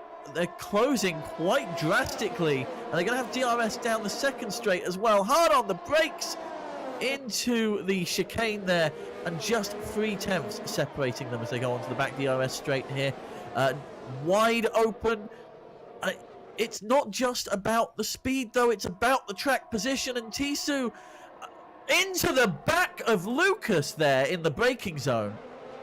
closing quite drastically, and they're going to have DRS down the second straight as well. Hard on the brakes into the chicane there, and just 0.3 separating them as they go onto the back DRS straight here. Wide open. It's not just about the speed, though. It's about the track position, and Tisu into the back of Lucas there in the braking zone.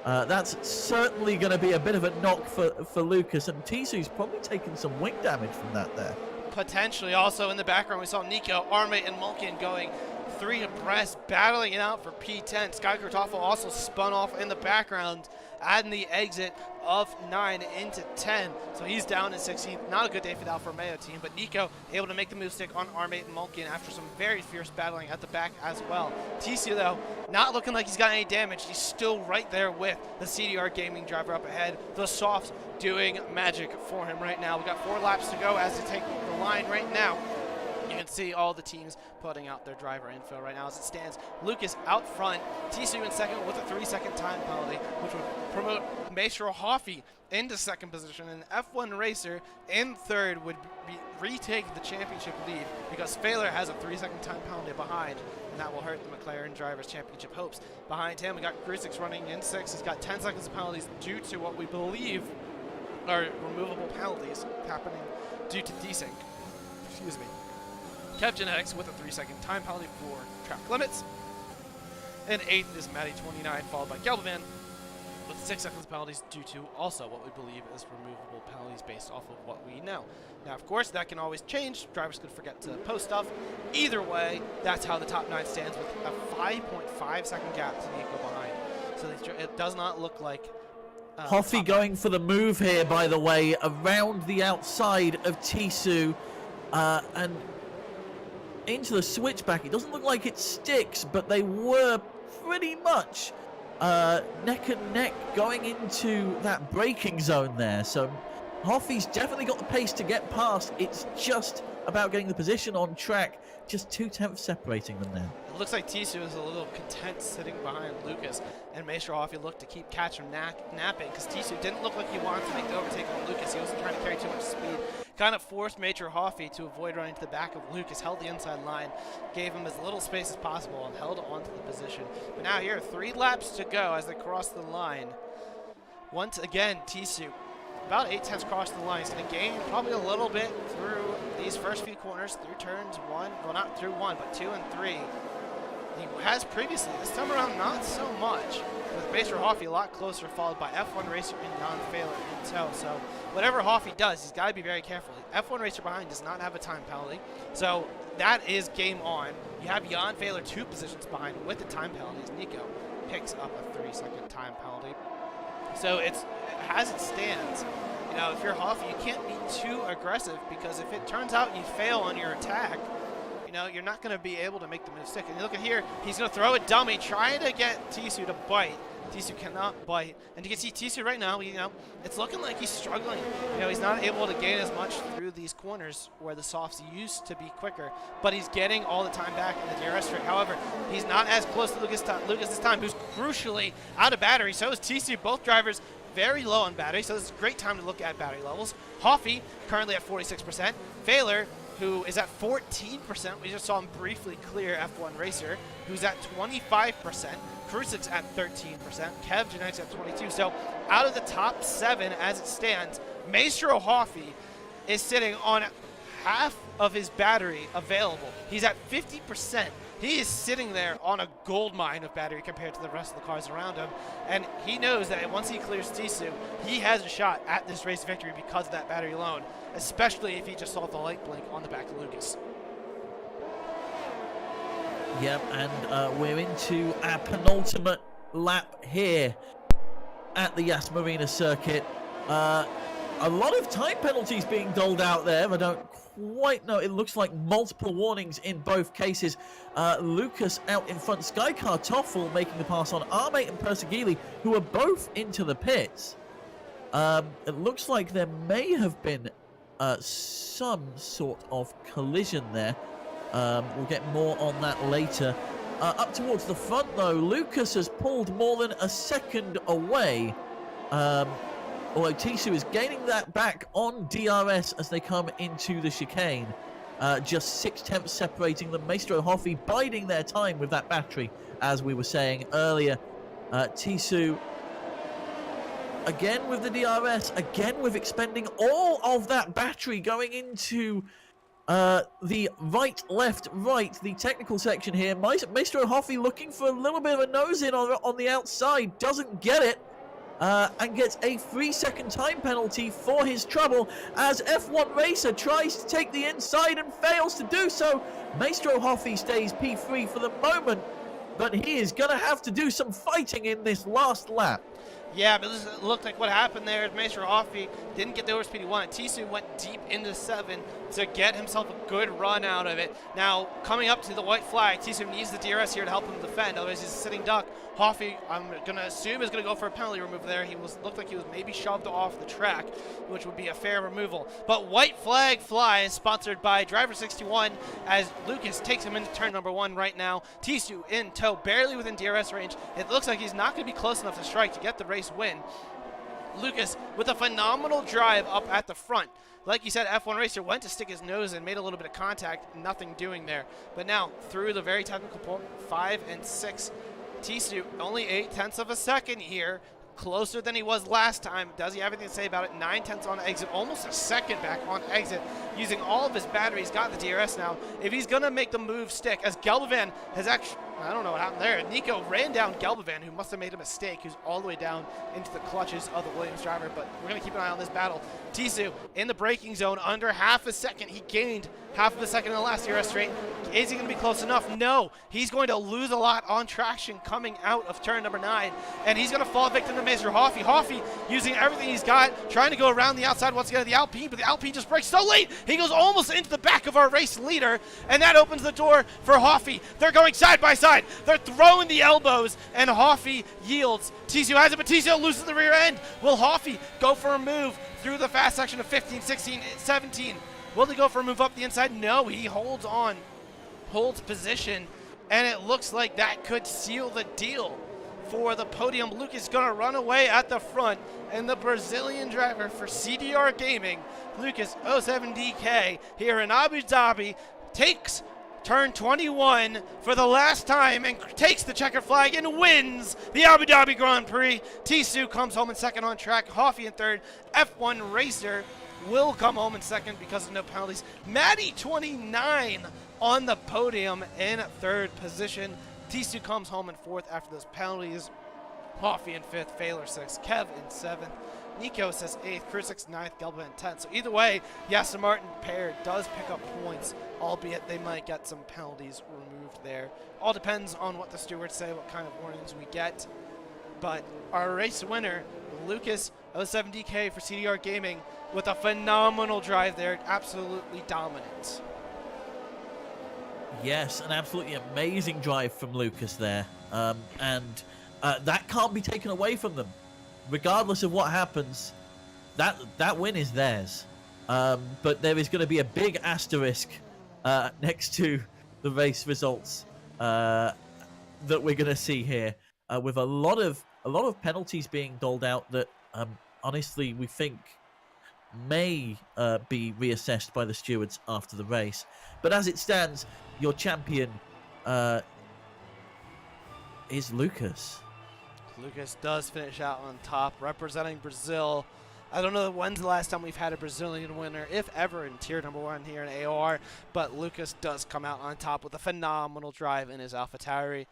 That's certainly going to be a bit of a knock for Lucas, and Tisu's probably taken some wing damage from that there. Potentially. Also in the background, we saw Nico, Armate, and Mulkin going 3 abreast, battling it out for P10. Sky Kartoffel also spun off in the background, adding the exit of 9 into 10. So he's down in 16th. Not a good day for the Alfa Romeo team, but Nico able to make the move stick on Armate and Mulkin after some very fierce battling at the back as well. Tisu, though, not looking like he's got any damage. He's still right there with the CDR Gaming driver up ahead. The softs doing magic for him right now. We've got 4 laps to go as they take the line right now. You can see all the teams putting out their driver info right now as it stands. Lucas out front, Tisu in second with a 3-second time penalty, which would promote Maestro Hoffy into second position, and F1 Racer in third would retake the championship lead because Fehler has a 3-second time penalty behind, and that will hurt the McLaren Drivers' Championship hopes. Behind him, we got Krusix running in 6th. He's got 10 seconds of penalties due to what we believe are removable penalties happening due to desync. Excuse me. Kev Genetics with a 3-second time penalty for track limits. And 8th is Matty 29, followed by Gelbman with 6 seconds penalties due to also what we believe is removable penalties based off of what we know. Now, of course, that can always change. Drivers could forget to post stuff. Either way, that's how the top 9 stands with a 5.5 second gap to Nico behind. So it does not look like Hoffy going for the move here, by the way, around the outside of Tisu, and into the switchback. It doesn't look like it sticks, but they were pretty much neck and neck going into that braking zone there. So Hoffy's definitely got the pace to get past. It's just about getting the position on track. Just 0.2 separating them there. It looks like Tisu is a little content sitting behind Lucas, and Maestro Hoffy looked to keep catch him napping because Tisu didn't look like he wanted to make the overtake on Lucas. He wasn't trying to carry too much speed. Kind of forced Maestro Hoffy to avoid running to the back of Lucas, held the inside line, gave him as little space as possible, and held onto the position. But now here, 3 laps to go as they cross the line. Once again, Tisu, about 0.8 crossed the line. He's going to gain probably a little bit through these first few corners, through turns 1, well, not through 1, but 2 and 3. He has previously. This time around, not so much. With Maestro Hoffy a lot closer, followed by F1 Racer and Jan Fehler in tow. So whatever Hoffy does, he's got to be very careful. F1 Racer behind does not have a time penalty. So that is game on. You have Jan Fehler 2 positions behind with the time penalties. Nico picks up a 3-second time penalty. So it's as it stands, you know, if you're Hoffy, you can't be too aggressive because if it turns out you fail on your attack, you know, you're not going to be able to make the move stick. And you look at here, he's going to throw a dummy, trying to get Tisu to bite. Tisu cannot bite. And you can see Tisu right now, you know, it's looking like he's struggling. You know, he's not able to gain as much through these corners where the softs used to be quicker, but he's getting all the time back in the DRS straight. However, he's not as close to Lucas this time, who's crucially out of battery. So is Tisu. Both drivers very low on battery, so this is a great time to look at battery levels. Hoffy, currently at 46%. Failer, who is at 14%. We just saw him briefly clear F1 Racer, who's at 25%. Krusix at 13%. Kev Genetics at 22%. So out of the top 7 as it stands, Maestro Hoffy is sitting on half of his battery available. He's at 50%. He is sitting there on a gold mine of battery compared to the rest of the cars around him. And he knows that once he clears Tisu, he has a shot at this race victory because of that battery alone, especially if he just saw the light blink on the back of Lucas. Yep, and we're into our penultimate lap here at the Yas Marina circuit. A lot of time penalties being doled out there. I don't quite know. It looks like multiple warnings in both cases. Lucas out in front. Skycar Toffel making the pass on Armate and Persegili, who are both into the pits. It looks like there may have been some sort of collision there. We'll get more on that later. Up towards the front, though, Lucas has pulled more than a second away. Although Tisu is gaining that back on DRS as they come into the chicane. Just 6/10 separating them. Maestro Hoffy biding their time with that battery, as we were saying earlier. Tisu, again with the DRS, again with expending all of that battery going into the right, left, right, the technical section here. Maestro Hoffy looking for a little bit of a nose-in on the outside, doesn't get it. And gets a 3-second time penalty for his trouble as F1 Racer tries to take the inside and fails to do so. Maestro Hoffy stays P3 for the moment, but he is going to have to do some fighting in this last lap. Yeah, but this looked like what happened there. Maestro Hoffy didn't get the overspeed he wanted. Tisu went deep into 7 to get himself a good run out of it. Now, coming up to the white flag, Tisu needs the DRS here to help him defend. Otherwise, he's a sitting duck. Hoffy, I'm going to assume, is going to go for a penalty removal there. He looked like he was maybe shoved off the track, which would be a fair removal. But white flag flies, sponsored by Driver 61, as Lucas takes him into turn number 1 right now. Tisu in tow, barely within DRS range. It looks like he's not going to be close enough to strike to get the race win. Lucas with a phenomenal drive up at the front. Like you said, F1 Racer went to stick his nose in, made a little bit of contact, nothing doing there. But now, through the very technical point, 5 and 6, Tisu only 0.8 of a second here, closer than he was last time. Does he have anything to say about it? 9/10 on exit, almost a second back on exit, using all of his batteries, got the DRS now. If he's going to make the move stick, as Gelbavan has actually, I don't know what happened there. Nico ran down Gelbavan, who must have made a mistake, who's all the way down into the clutches of the Williams driver, but we're going to keep an eye on this battle. Tisu in the braking zone, under half a second. He gained half of a second in the last DRS straight. Is he going to be close enough? No. He's going to lose a lot on traction coming out of turn number 9, and he's going to fall victim to Maestro Hoffy. Hoffy using everything he's got, trying to go around the outside once again of the Alpine, but the Alpine just breaks so late. He goes almost into the back of our race leader, and that opens the door for Hoffy. They're going side by side. They're throwing the elbows, and Hoffy yields. Tisu has it, but Tisu loses the rear end. Will Hoffy go for a move through the fast section of 15, 16, 17? Will he go for a move up the inside? No, he holds on, holds position, and it looks like that could seal the deal for the podium. Lucas is going to run away at the front, and the Brazilian driver for CDR Gaming, Lucas 07DK, here in Abu Dhabi, takes turn 21 for the last time and takes the checker flag and wins the Abu Dhabi Grand Prix. Tisu comes home in second on track, Hoffy in third. F1 Racer will come home in second because of no penalties. Maddie 29 on the podium in third position. Tisu comes home in fourth after those penalties. Hoffy in fifth, Failer sixth, Kev in seventh. Nico says 8th, Krusix 9th, Gelban 10th. So either way, Yas Martin pair does pick up points, albeit they might get some penalties removed there. All depends on what the stewards say, what kind of warnings we get. But our race winner, Lucas 07DK for CDR Gaming, with a phenomenal drive there, absolutely dominant. Yes, an absolutely amazing drive from Lucas there. And that can't be taken away from them. Regardless of what happens, that win is theirs. But there is going to be a big asterisk next to the race results that we're going to see here, with a lot of penalties being doled out that honestly, we think may be reassessed by the stewards after the race. But as it stands, your champion is Lucas. Lucas does finish out on top, representing Brazil. I don't know when's the last time we've had a Brazilian winner, if ever, in Tier Number 1 here in AOR, but Lucas does come out on top with a phenomenal drive in his AlphaTauri.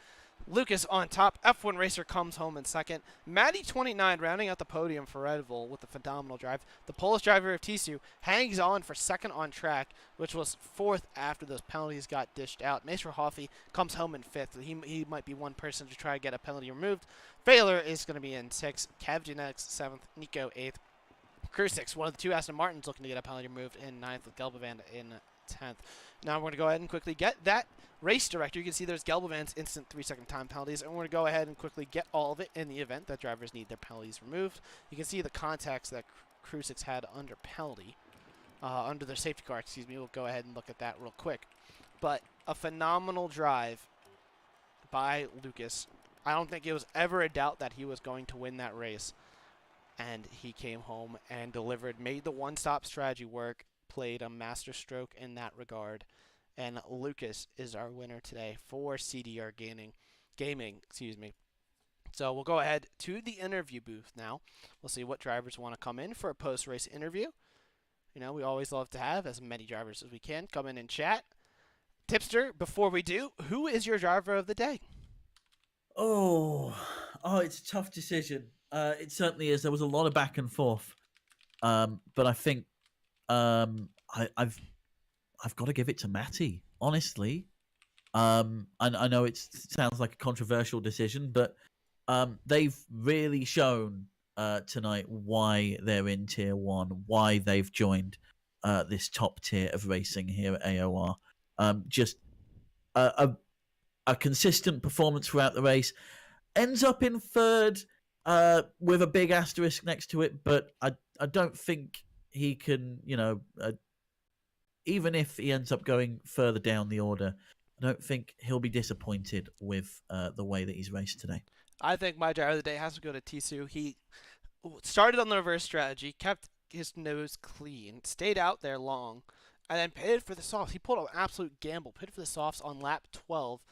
Lucas on top. F1 Racer comes home in second. Maddie29 rounding out the podium for Red Bull with a phenomenal drive. The Polish driver of Tisu hangs on for second on track, which was fourth after those penalties got dished out. Macer Hoffey comes home in fifth. He might be one person to try to get a penalty removed. Failer is going to be in sixth. Kev Genetics seventh. Nico eighth. Crew six. One of the two Aston Martins looking to get a penalty removed in ninth with Gelbavand in 10th. Now we're going to go ahead and quickly get that race director. You can see there's Gelbavand's instant 3-second time penalties, and we're going to go ahead and quickly get all of it in the event that drivers need their penalties removed. You can see the contacts that Crew 6 had under penalty, under their safety car, excuse me. We'll go ahead and look at that real quick. But a phenomenal drive by Lucas. I don't think it was ever a doubt that he was going to win that race. And he came home and delivered, made the one-stop strategy work, played a master stroke in that regard. And Lucas is our winner today for CDR Gaming. Excuse me. So we'll go ahead to the interview booth now. We'll see what drivers want to come in for a post-race interview. You know, we always love to have as many drivers as we can come in and chat. Tipster, before we do, who is your driver of the day? Oh, it's a tough decision. It certainly is. There was a lot of back and forth, but I think I've got to give it to Matty. Honestly, I know it sounds like a controversial decision, but they've really shown tonight why they're in Tier 1, why they've joined this top tier of racing here at AOR. Just a consistent performance throughout the race. Ends up in third with a big asterisk next to it, but I don't think he can, even if he ends up going further down the order, I don't think he'll be disappointed with the way that he's raced today. I think my driver of the day has to go to Tisu. He started on the reverse strategy, kept his nose clean, stayed out there long, and then pitted for the softs. He pulled an absolute gamble, pitted for the softs on lap 12,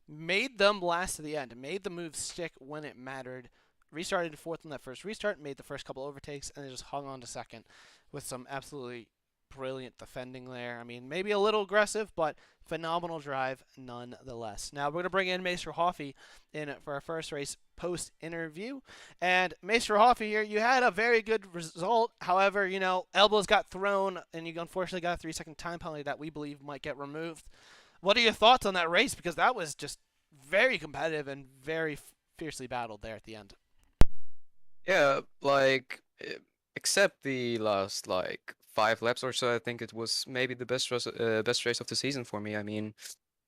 made them last to the end, made the move stick when it mattered, restarted in fourth on that first restart, made the first couple overtakes, and then just hung on to second with some absolutely brilliant defending there. I mean, maybe a little aggressive, but phenomenal drive nonetheless. Now we're going to bring in Macer Hoffey in for our first race post-interview. And Macer Hoffey here, you had a very good result. However, elbows got thrown, and you unfortunately got a 3-second time penalty that we believe might get removed. What are your thoughts on that race? Because that was just very competitive and very fiercely battled there at the end. Yeah, except the last 5 laps or so, I think it was maybe the best race of the season for me. I mean,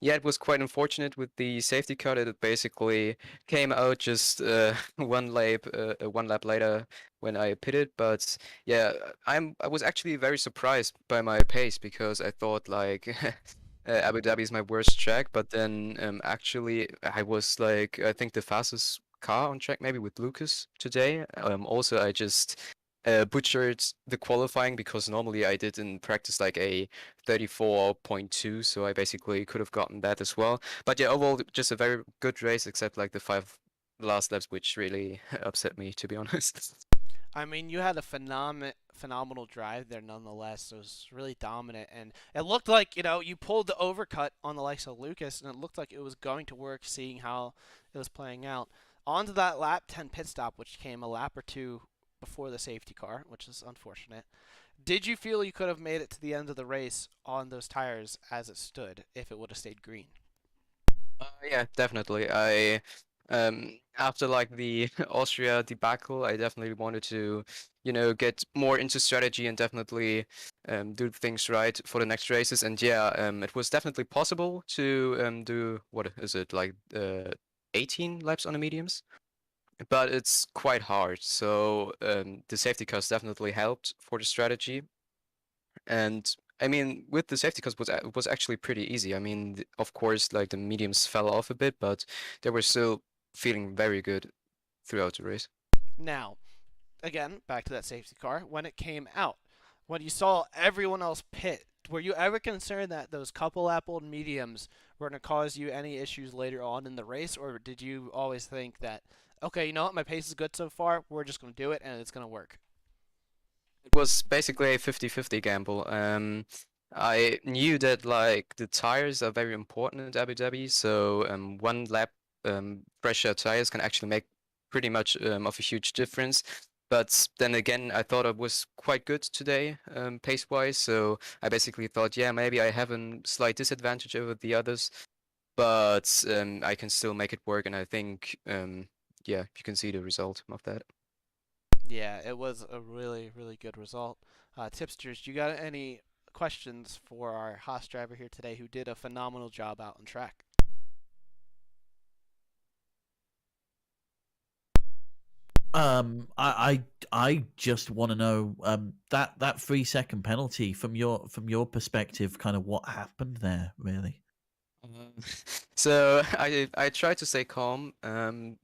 yeah, it was quite unfortunate with the safety car that it basically came out just one lap later when I pitted. But yeah, I was actually very surprised by my pace because I thought Abu Dhabi is my worst track, but then actually I was I think the fastest car on track maybe with Lucas today. Also, I just butchered the qualifying because normally I did in practice a 34.2, so I basically could have gotten that as well. But yeah, overall just a very good race, except the 5 last laps, which really upset me, to be honest. I mean, you had a phenomenal drive there nonetheless. It was really dominant, and it looked like, you pulled the overcut on the likes of Lucas, and it looked like it was going to work, seeing how it was playing out. On to that lap 10 pit stop, which came a lap or two before the safety car, which is unfortunate. Did you feel you could have made it to the end of the race on those tires as it stood if it would have stayed green? Yeah, definitely. After the Austria debacle, I definitely wanted to, get more into strategy and definitely do things right for the next races. And yeah, it was definitely possible to do, what is it, 18 laps on the mediums? But it's quite hard. So the safety cars definitely helped for the strategy. And I mean, with the safety cars was actually pretty easy. I mean, of course, the mediums fell off a bit, but they were still feeling very good throughout the race. Now, again, back to that safety car, when it came out, when you saw everyone else pit, were you ever concerned that those couple lap old mediums were going to cause you any issues later on in the race, or did you always think that, okay, you know what, my pace is good so far, we're just going to do it and it's going to work? It was basically a 50-50 gamble. I knew that like the tires are very important in Abu Dhabi, so one lap fresher tires can actually make pretty much of a huge difference. But then again, I thought I was quite good today, pace-wise. So I basically thought, yeah, maybe I have a slight disadvantage over the others, but I can still make it work. And I think, yeah, you can see the result of that. Yeah, it was a really, really good result. Tipsters, you got any questions for our Haas driver here today who did a phenomenal job out on track? I just want to know that 3 second penalty from your perspective, kind of what happened there, really. So I try to stay calm.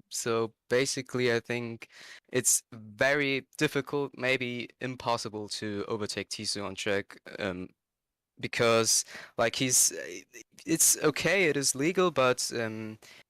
So basically, I think it's very difficult, maybe impossible, to overtake Tisu on track. Because like it's okay, it is legal, but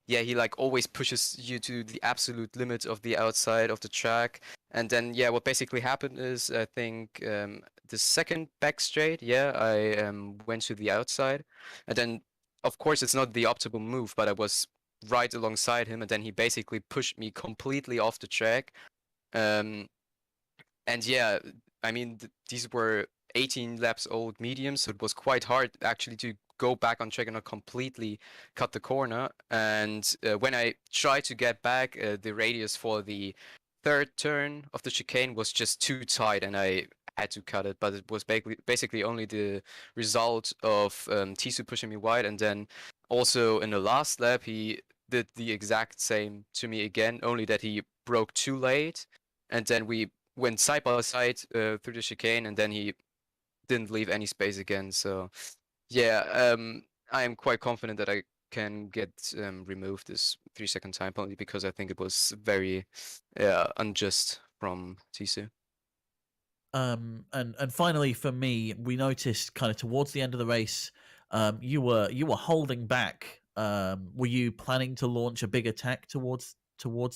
yeah, he like always pushes you to the absolute limit of the outside of the track. And then yeah, what basically happened is I think the second back straight, yeah, I went to the outside, and then of course it's not the optimal move, but I was right alongside him, and then he basically pushed me completely off the track. Um, and yeah, I mean, these were 18 laps old mediums, so it was quite hard actually to go back on track and not completely cut the corner. And when I tried to get back, the radius for the third turn of the chicane was just too tight, and I had to cut it. But it was basically only the result of Tisu pushing me wide, and then also in the last lap he did the exact same to me again, only that he broke too late, and then we went side by side through the chicane, and then he didn't leave any space again. So yeah, I am quite confident that I can get removed this 3 second time penalty, because I think it was very unjust from Tisu. And finally for me, we noticed kind of towards the end of the race, you were holding back. Were you planning to launch a big attack towards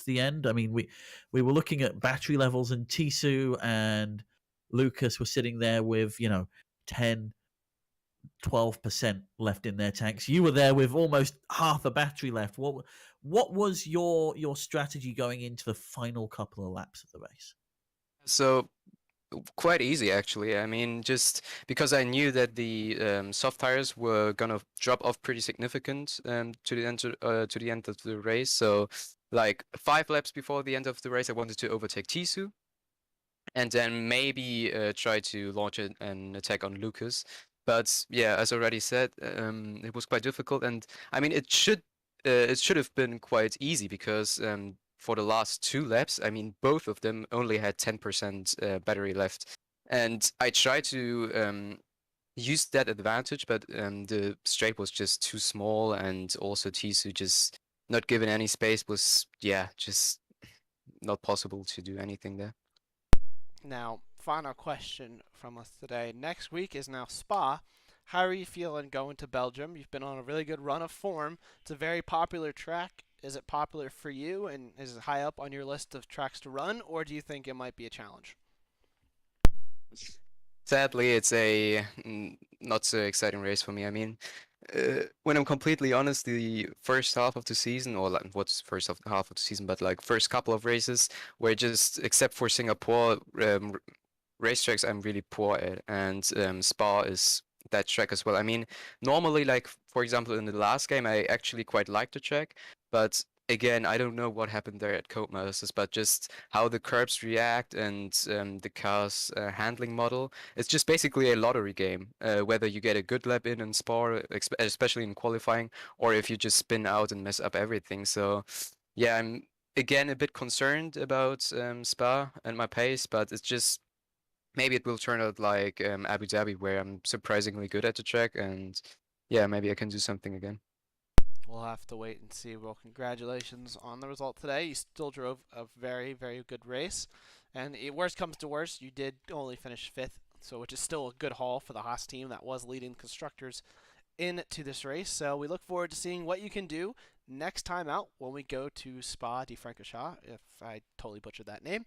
the end? I mean, we were looking at battery levels, and Tisu and Lucas were sitting there with 10, 12% left in their tanks. You were there with almost half a battery left. What was your strategy going into the final couple of laps of the race? So quite easy actually. I mean, just because I knew that the soft tires were gonna drop off pretty significant to the end of the race. So like 5 laps before the end of the race, I wanted to overtake Tisu, and then maybe try to launch an attack on Lucas. But yeah, as already said, it was quite difficult, and I mean it should have been quite easy, because for the last 2 laps, I mean both of them only had 10% battery left, and I tried to use that advantage, but the straight was just too small, and also Tisu just not given any space was, yeah, just not possible to do anything there. Now, final question from us today. Next week is now Spa. How are you feeling going to Belgium? You've been on a really good run of form. It's a very popular track. Is it popular for you, and is it high up on your list of tracks to run, or do you think it might be a challenge? Sadly, it's a not so exciting race for me. I mean, when I'm completely honest, the first half of the season, or like what's first half of the season, but like first couple of races, were just, except for Singapore, racetracks I'm really poor at, and Spa is that track as well. I mean, normally, like for example, in the last game, I actually quite liked the track, but again, I don't know what happened there at Codemasters, but just how the curbs react, and the car's handling model. It's just basically a lottery game, whether you get a good lap in Spa, especially in qualifying, or if you just spin out and mess up everything. So yeah, I'm again a bit concerned about Spa and my pace, but it's just maybe it will turn out like Abu Dhabi, where I'm surprisingly good at the track, and yeah, maybe I can do something again. We'll have to wait and see. Well, congratulations on the result today. You still drove a very, very good race. And worst comes to worst, you did only finish 5th, so which is still a good haul for the Haas team that was leading constructors into this race. So we look forward to seeing what you can do next time out when we go to Spa de Francorchamps, if I totally butchered that name.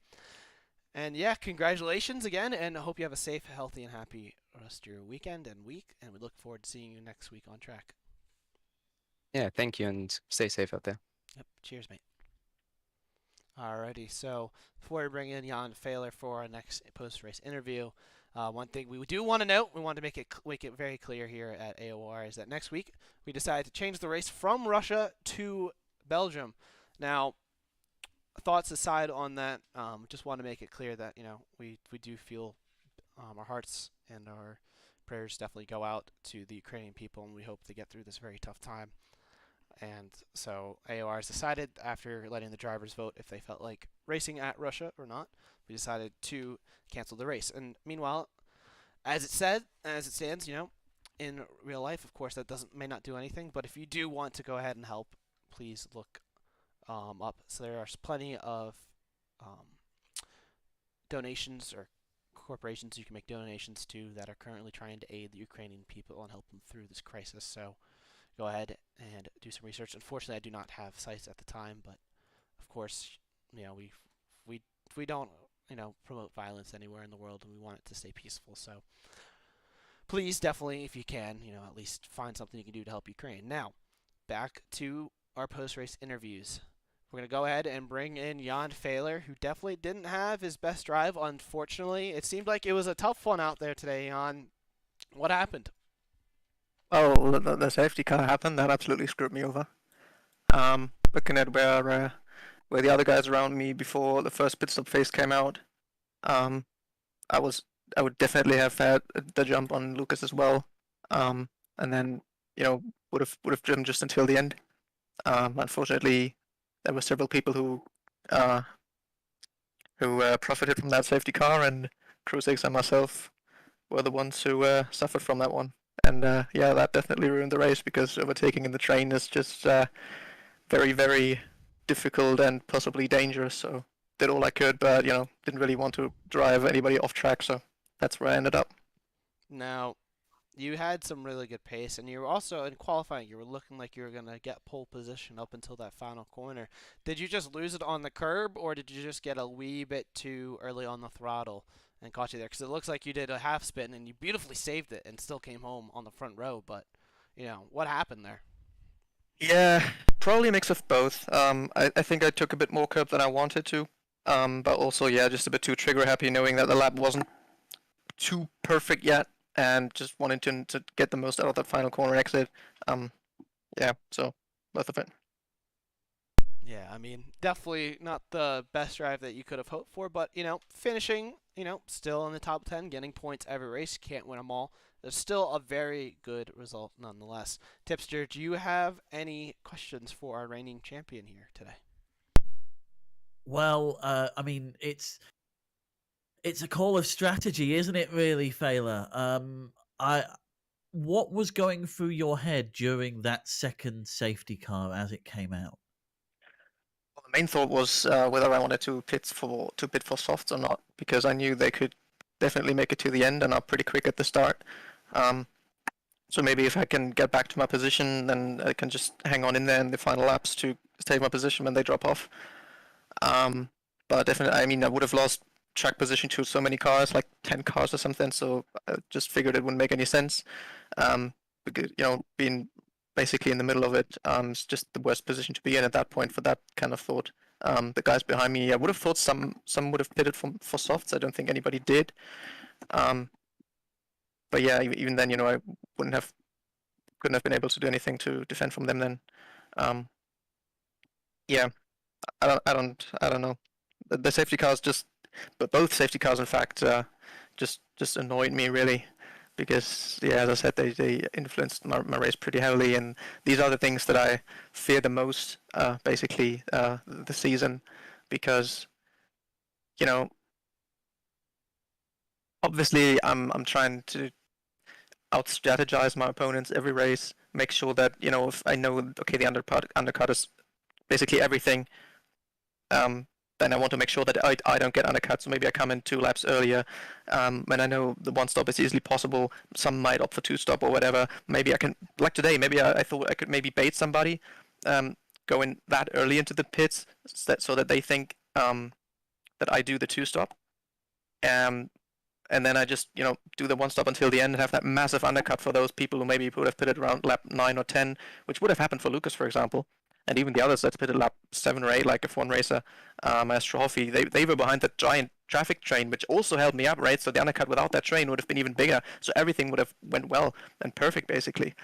And yeah, congratulations again, and I hope you have a safe, healthy, and happy rest of your weekend and week. And we look forward to seeing you next week on track. Yeah, thank you, and stay safe out there. Yep. Cheers, mate. Alrighty, so before we bring in Jan Fehler for our next post-race interview, one thing we do want to note, we want to make it very clear here at AOR, is that next week we decided to change the race from Russia to Belgium. Now, thoughts aside on that, just want to make it clear that we do feel our hearts and our prayers definitely go out to the Ukrainian people, and we hope they get through this very tough time. And so AOR has decided, after letting the drivers vote if they felt like racing at Russia or not, we decided to cancel the race. And meanwhile, as it stands, in real life, of course, that may not do anything. But if you do want to go ahead and help, please look up. So there are plenty of donations or corporations you can make donations to that are currently trying to aid the Ukrainian people and help them through this crisis. So go ahead and do some research. Unfortunately, I do not have sites at the time, but of course, we don't promote violence anywhere in the world, and we want it to stay peaceful. So please, definitely, if you can, at least find something you can do to help Ukraine. Now, back to our post-race interviews. We're going to go ahead and bring in Jan Fehler, who definitely didn't have his best drive, unfortunately. It seemed like it was a tough one out there today, Jan. What happened? Oh, the safety car happened. That absolutely screwed me over. Looking at where the other guys around me before the first pit stop phase came out, I would definitely have had the jump on Lucas as well. And then would have driven just until the end. Unfortunately, there were several people who profited from that safety car, and Cruisex and myself were the ones who suffered from that one. And yeah, that definitely ruined the race, because overtaking in the train is just very, very difficult and possibly dangerous. So did all I could, but didn't really want to drive anybody off track. So that's where I ended up. Now, you had some really good pace, and you were also in qualifying. You were looking like you were going to get pole position up until that final corner. Did you just lose it on the curb, or did you just get a wee bit too early on the throttle and caught you there? Because it looks like you did a half spin and you beautifully saved it and still came home on the front row. But what happened there? Yeah, probably a mix of both. I think I took a bit more curb than I wanted to. But also, yeah, just a bit too trigger happy, knowing that the lap wasn't too perfect yet, and just wanting to get the most out of that final corner exit. Yeah, so both of it. Yeah, I mean, definitely not the best drive that you could have hoped for, but, finishing, still in the top 10, getting points every race, can't win them all. There's still a very good result nonetheless. Tipster, do you have any questions for our reigning champion here today? Well, I mean, it's a call of strategy, isn't it, really, Fehler? What was going through your head during that second safety car as it came out? Well, the main thought was whether I wanted to pit for softs or not, because I knew they could definitely make it to the end and are pretty quick at the start. So maybe if I can get back to my position, then I can just hang on in there in the final laps to take my position when they drop off. But definitely, I mean, I would have lost track position to so many cars, like 10 cars or something, so I just figured it wouldn't make any sense. Because, being basically in the middle of it, it's just the worst position to be in at that point for that kind of thought. The guys behind me, I would have thought some would have pitted for softs. I don't think anybody did. But yeah, even then, I couldn't have been able to do anything to defend from them then. Yeah, I don't know. The safety cars but both safety cars, in fact, just annoyed me really, because yeah, as I said, they influenced my race pretty heavily, and these are the things that I fear the most, basically, the season, because obviously I'm trying to out-strategize my opponents every race, make sure that, if I know, okay, the undercut is basically everything, then I want to make sure that I don't get undercut. So maybe I come in 2 laps earlier. When I know the 1-stop is easily possible, some might opt for 2-stop or whatever. Maybe I can, like today, maybe I thought I could maybe bait somebody, go in that early into the pits, so that they think that I do the 2-stop. And then I just, do the 1-stop until the end and have that massive undercut for those people who maybe would have pitted around lap 9 or 10, which would have happened for Lucas, for example. And even the others that pitted lap 7 or 8, like F1 Racer, Maestro Hoffi, they were behind that giant traffic train, which also held me up, right? So the undercut without that train would have been even bigger. So everything would have went well and perfect, basically,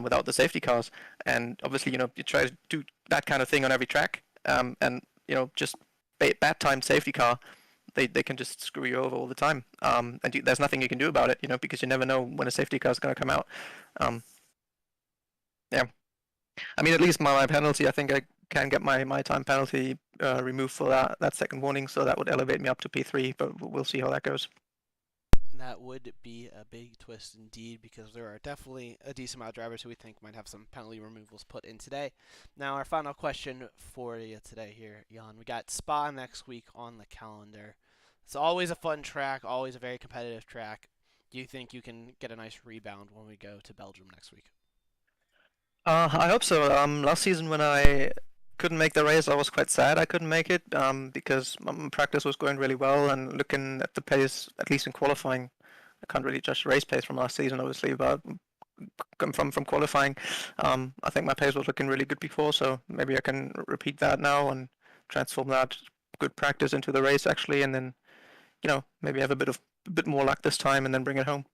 without the safety cars. And obviously, you try to do that kind of thing on every track, and, just bad timed safety car, they can just screw you over all the time. And there's nothing you can do about it, because you never know when a safety car is going to come out. Yeah. I mean, at least my penalty, I think I can get my time penalty removed for that second warning, so that would elevate me up to P3, but we'll see how that goes. That would be a big twist indeed, because there are definitely a decent amount of drivers who we think might have some penalty removals put in today. Now, our final question for you today here, Jan. We got Spa next week on the calendar. It's always a fun track, always a very competitive track. Do you think you can get a nice rebound when we go to Belgium next week? I hope so. Last season when I couldn't make the race, I was quite sad I couldn't make it, because my practice was going really well, and looking at the pace, at least in qualifying, I can't really judge race pace from last season, obviously, but from qualifying, I think my pace was looking really good before, so maybe I can repeat that now and transform that good practice into the race, actually, and then, maybe have a bit more luck this time and then bring it home.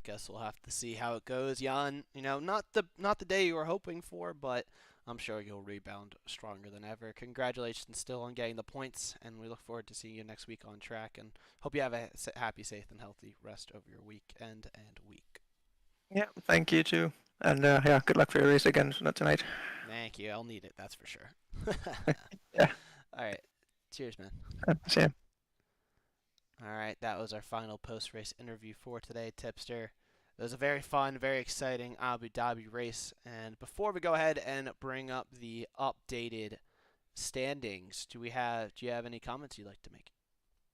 Guess we'll have to see how it goes, Jan. Not the day you were hoping for, but I'm sure you'll rebound stronger than ever. Congratulations still on getting the points, and we look forward to seeing you next week on track, and hope you have a happy, safe, and healthy rest of your weekend and week. Yeah, thank you too. And yeah, good luck for your race again tonight. Thank you. I'll need it, that's for sure. Yeah. All right. Cheers, man. Same. All right, that was our final post-race interview for today, Tipster. It was a very fun, very exciting Abu Dhabi race. And before we go ahead and bring up the updated standings, do you have any comments you'd like to make?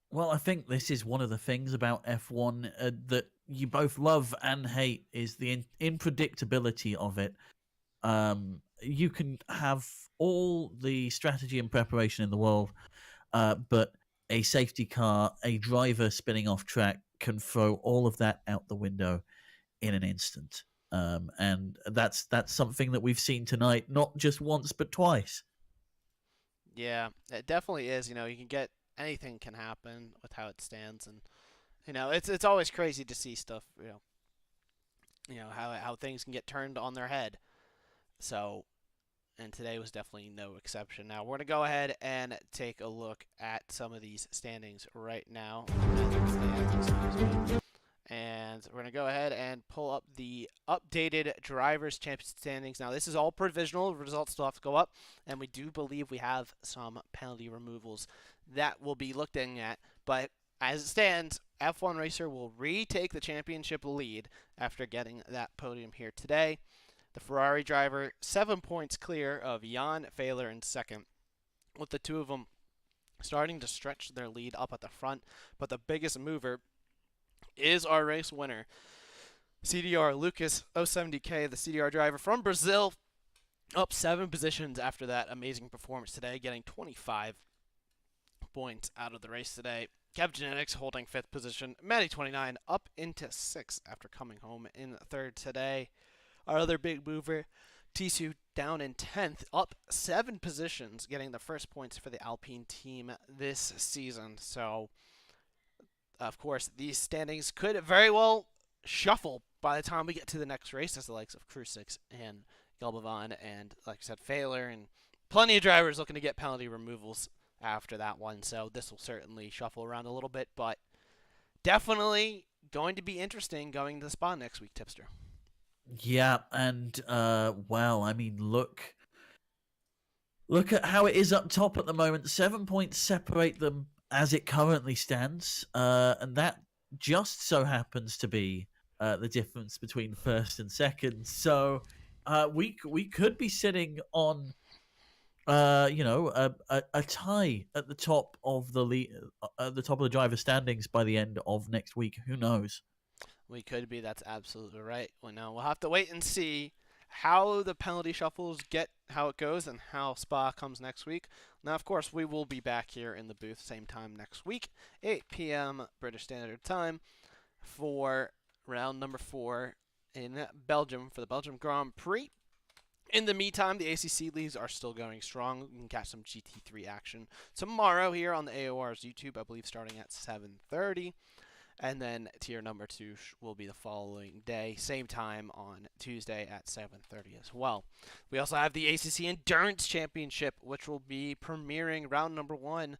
Well, I think this is one of the things about F1 that you both love and hate, is the unpredictability of it. You can have all the strategy and preparation in the world, but a safety car, a driver spinning off track can throw all of that out the window in an instant. And that's something that we've seen tonight, not just once, but twice. Yeah, it definitely is. You can get anything can happen with how it stands, and it's always crazy to see stuff. How things can get turned on their head. So, and today was definitely no exception. Now, we're going to go ahead and take a look at some of these standings right now. And we're going to go ahead and pull up the updated Drivers' Championship standings. Now, this is all provisional. Results still have to go up. And we do believe we have some penalty removals that we'll be looking at. But as it stands, F1 Racer will retake the championship lead after getting that podium here today. The Ferrari driver, 7 points clear of Jan Fehler in second, with the two of them starting to stretch their lead up at the front. But the biggest mover is our race winner, CDR Lucas 070K, the CDR driver from Brazil, up 7 positions after that amazing performance today, getting 25 points out of the race today. Kev Genetics holding 5th position, Matty29 up into 6th after coming home in 3rd today. Our other big mover, Tisu, down in 10th, up 7 positions, getting the first points for the Alpine team this season. So, of course, these standings could very well shuffle by the time we get to the next race, as the likes of Krusix and Gelbavon and, like I said, Fehler, and plenty of drivers looking to get penalty removals after that one. So this will certainly shuffle around a little bit, but definitely going to be interesting going to Spa next week, Tipster. Yeah, and well, I mean, look at how it is up top at the moment. 7 points separate them as it currently stands, and that just so happens to be the difference between first and second. So we could be sitting on a tie at the top of the at the top of the driver standings by the end of next week. Who knows? We could be. That's absolutely right. Well, now we'll have to wait and see how the penalty shuffles how it goes, and how Spa comes next week. Now, of course, we will be back here in the booth same time next week, 8 p.m. British Standard Time, for round number 4 in Belgium for the Belgium Grand Prix. In the meantime, the ACC leagues are still going strong. You can catch some GT3 action tomorrow here on the AOR's YouTube, I believe starting at 7:30. And then tier number 2 will be the following day, same time on Tuesday at 7:30 as well. We also have the ACC Endurance Championship, which will be premiering round number 1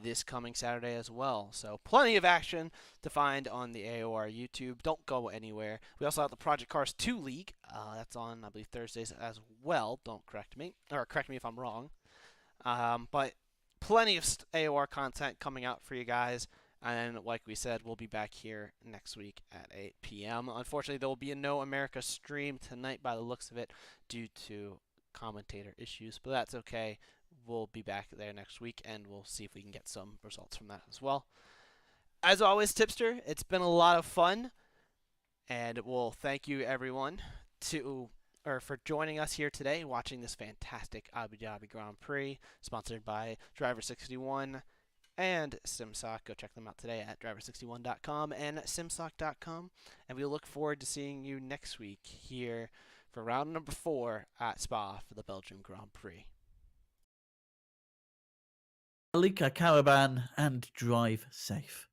this coming Saturday as well. So plenty of action to find on the AOR YouTube. Don't go anywhere. We also have the Project Cars 2 League. That's on, I believe, Thursdays as well. Don't correct me, or correct me if I'm wrong. But plenty of AOR content coming out for you guys. And like we said, we'll be back here next week at 8 p.m. Unfortunately, there will be a No America stream tonight by the looks of it due to commentator issues, but that's okay. We'll be back there next week, and we'll see if we can get some results from that as well. As always, Tipster, it's been a lot of fun, and we'll thank you, everyone, for joining us here today, watching this fantastic Abu Dhabi Grand Prix, sponsored by Driver61 and SimSok. Go check them out today at driver61.com and simsok.com, and we look forward to seeing you next week here for round number 4 at Spa for the Belgium Grand Prix. Alika Caravan, and drive safe.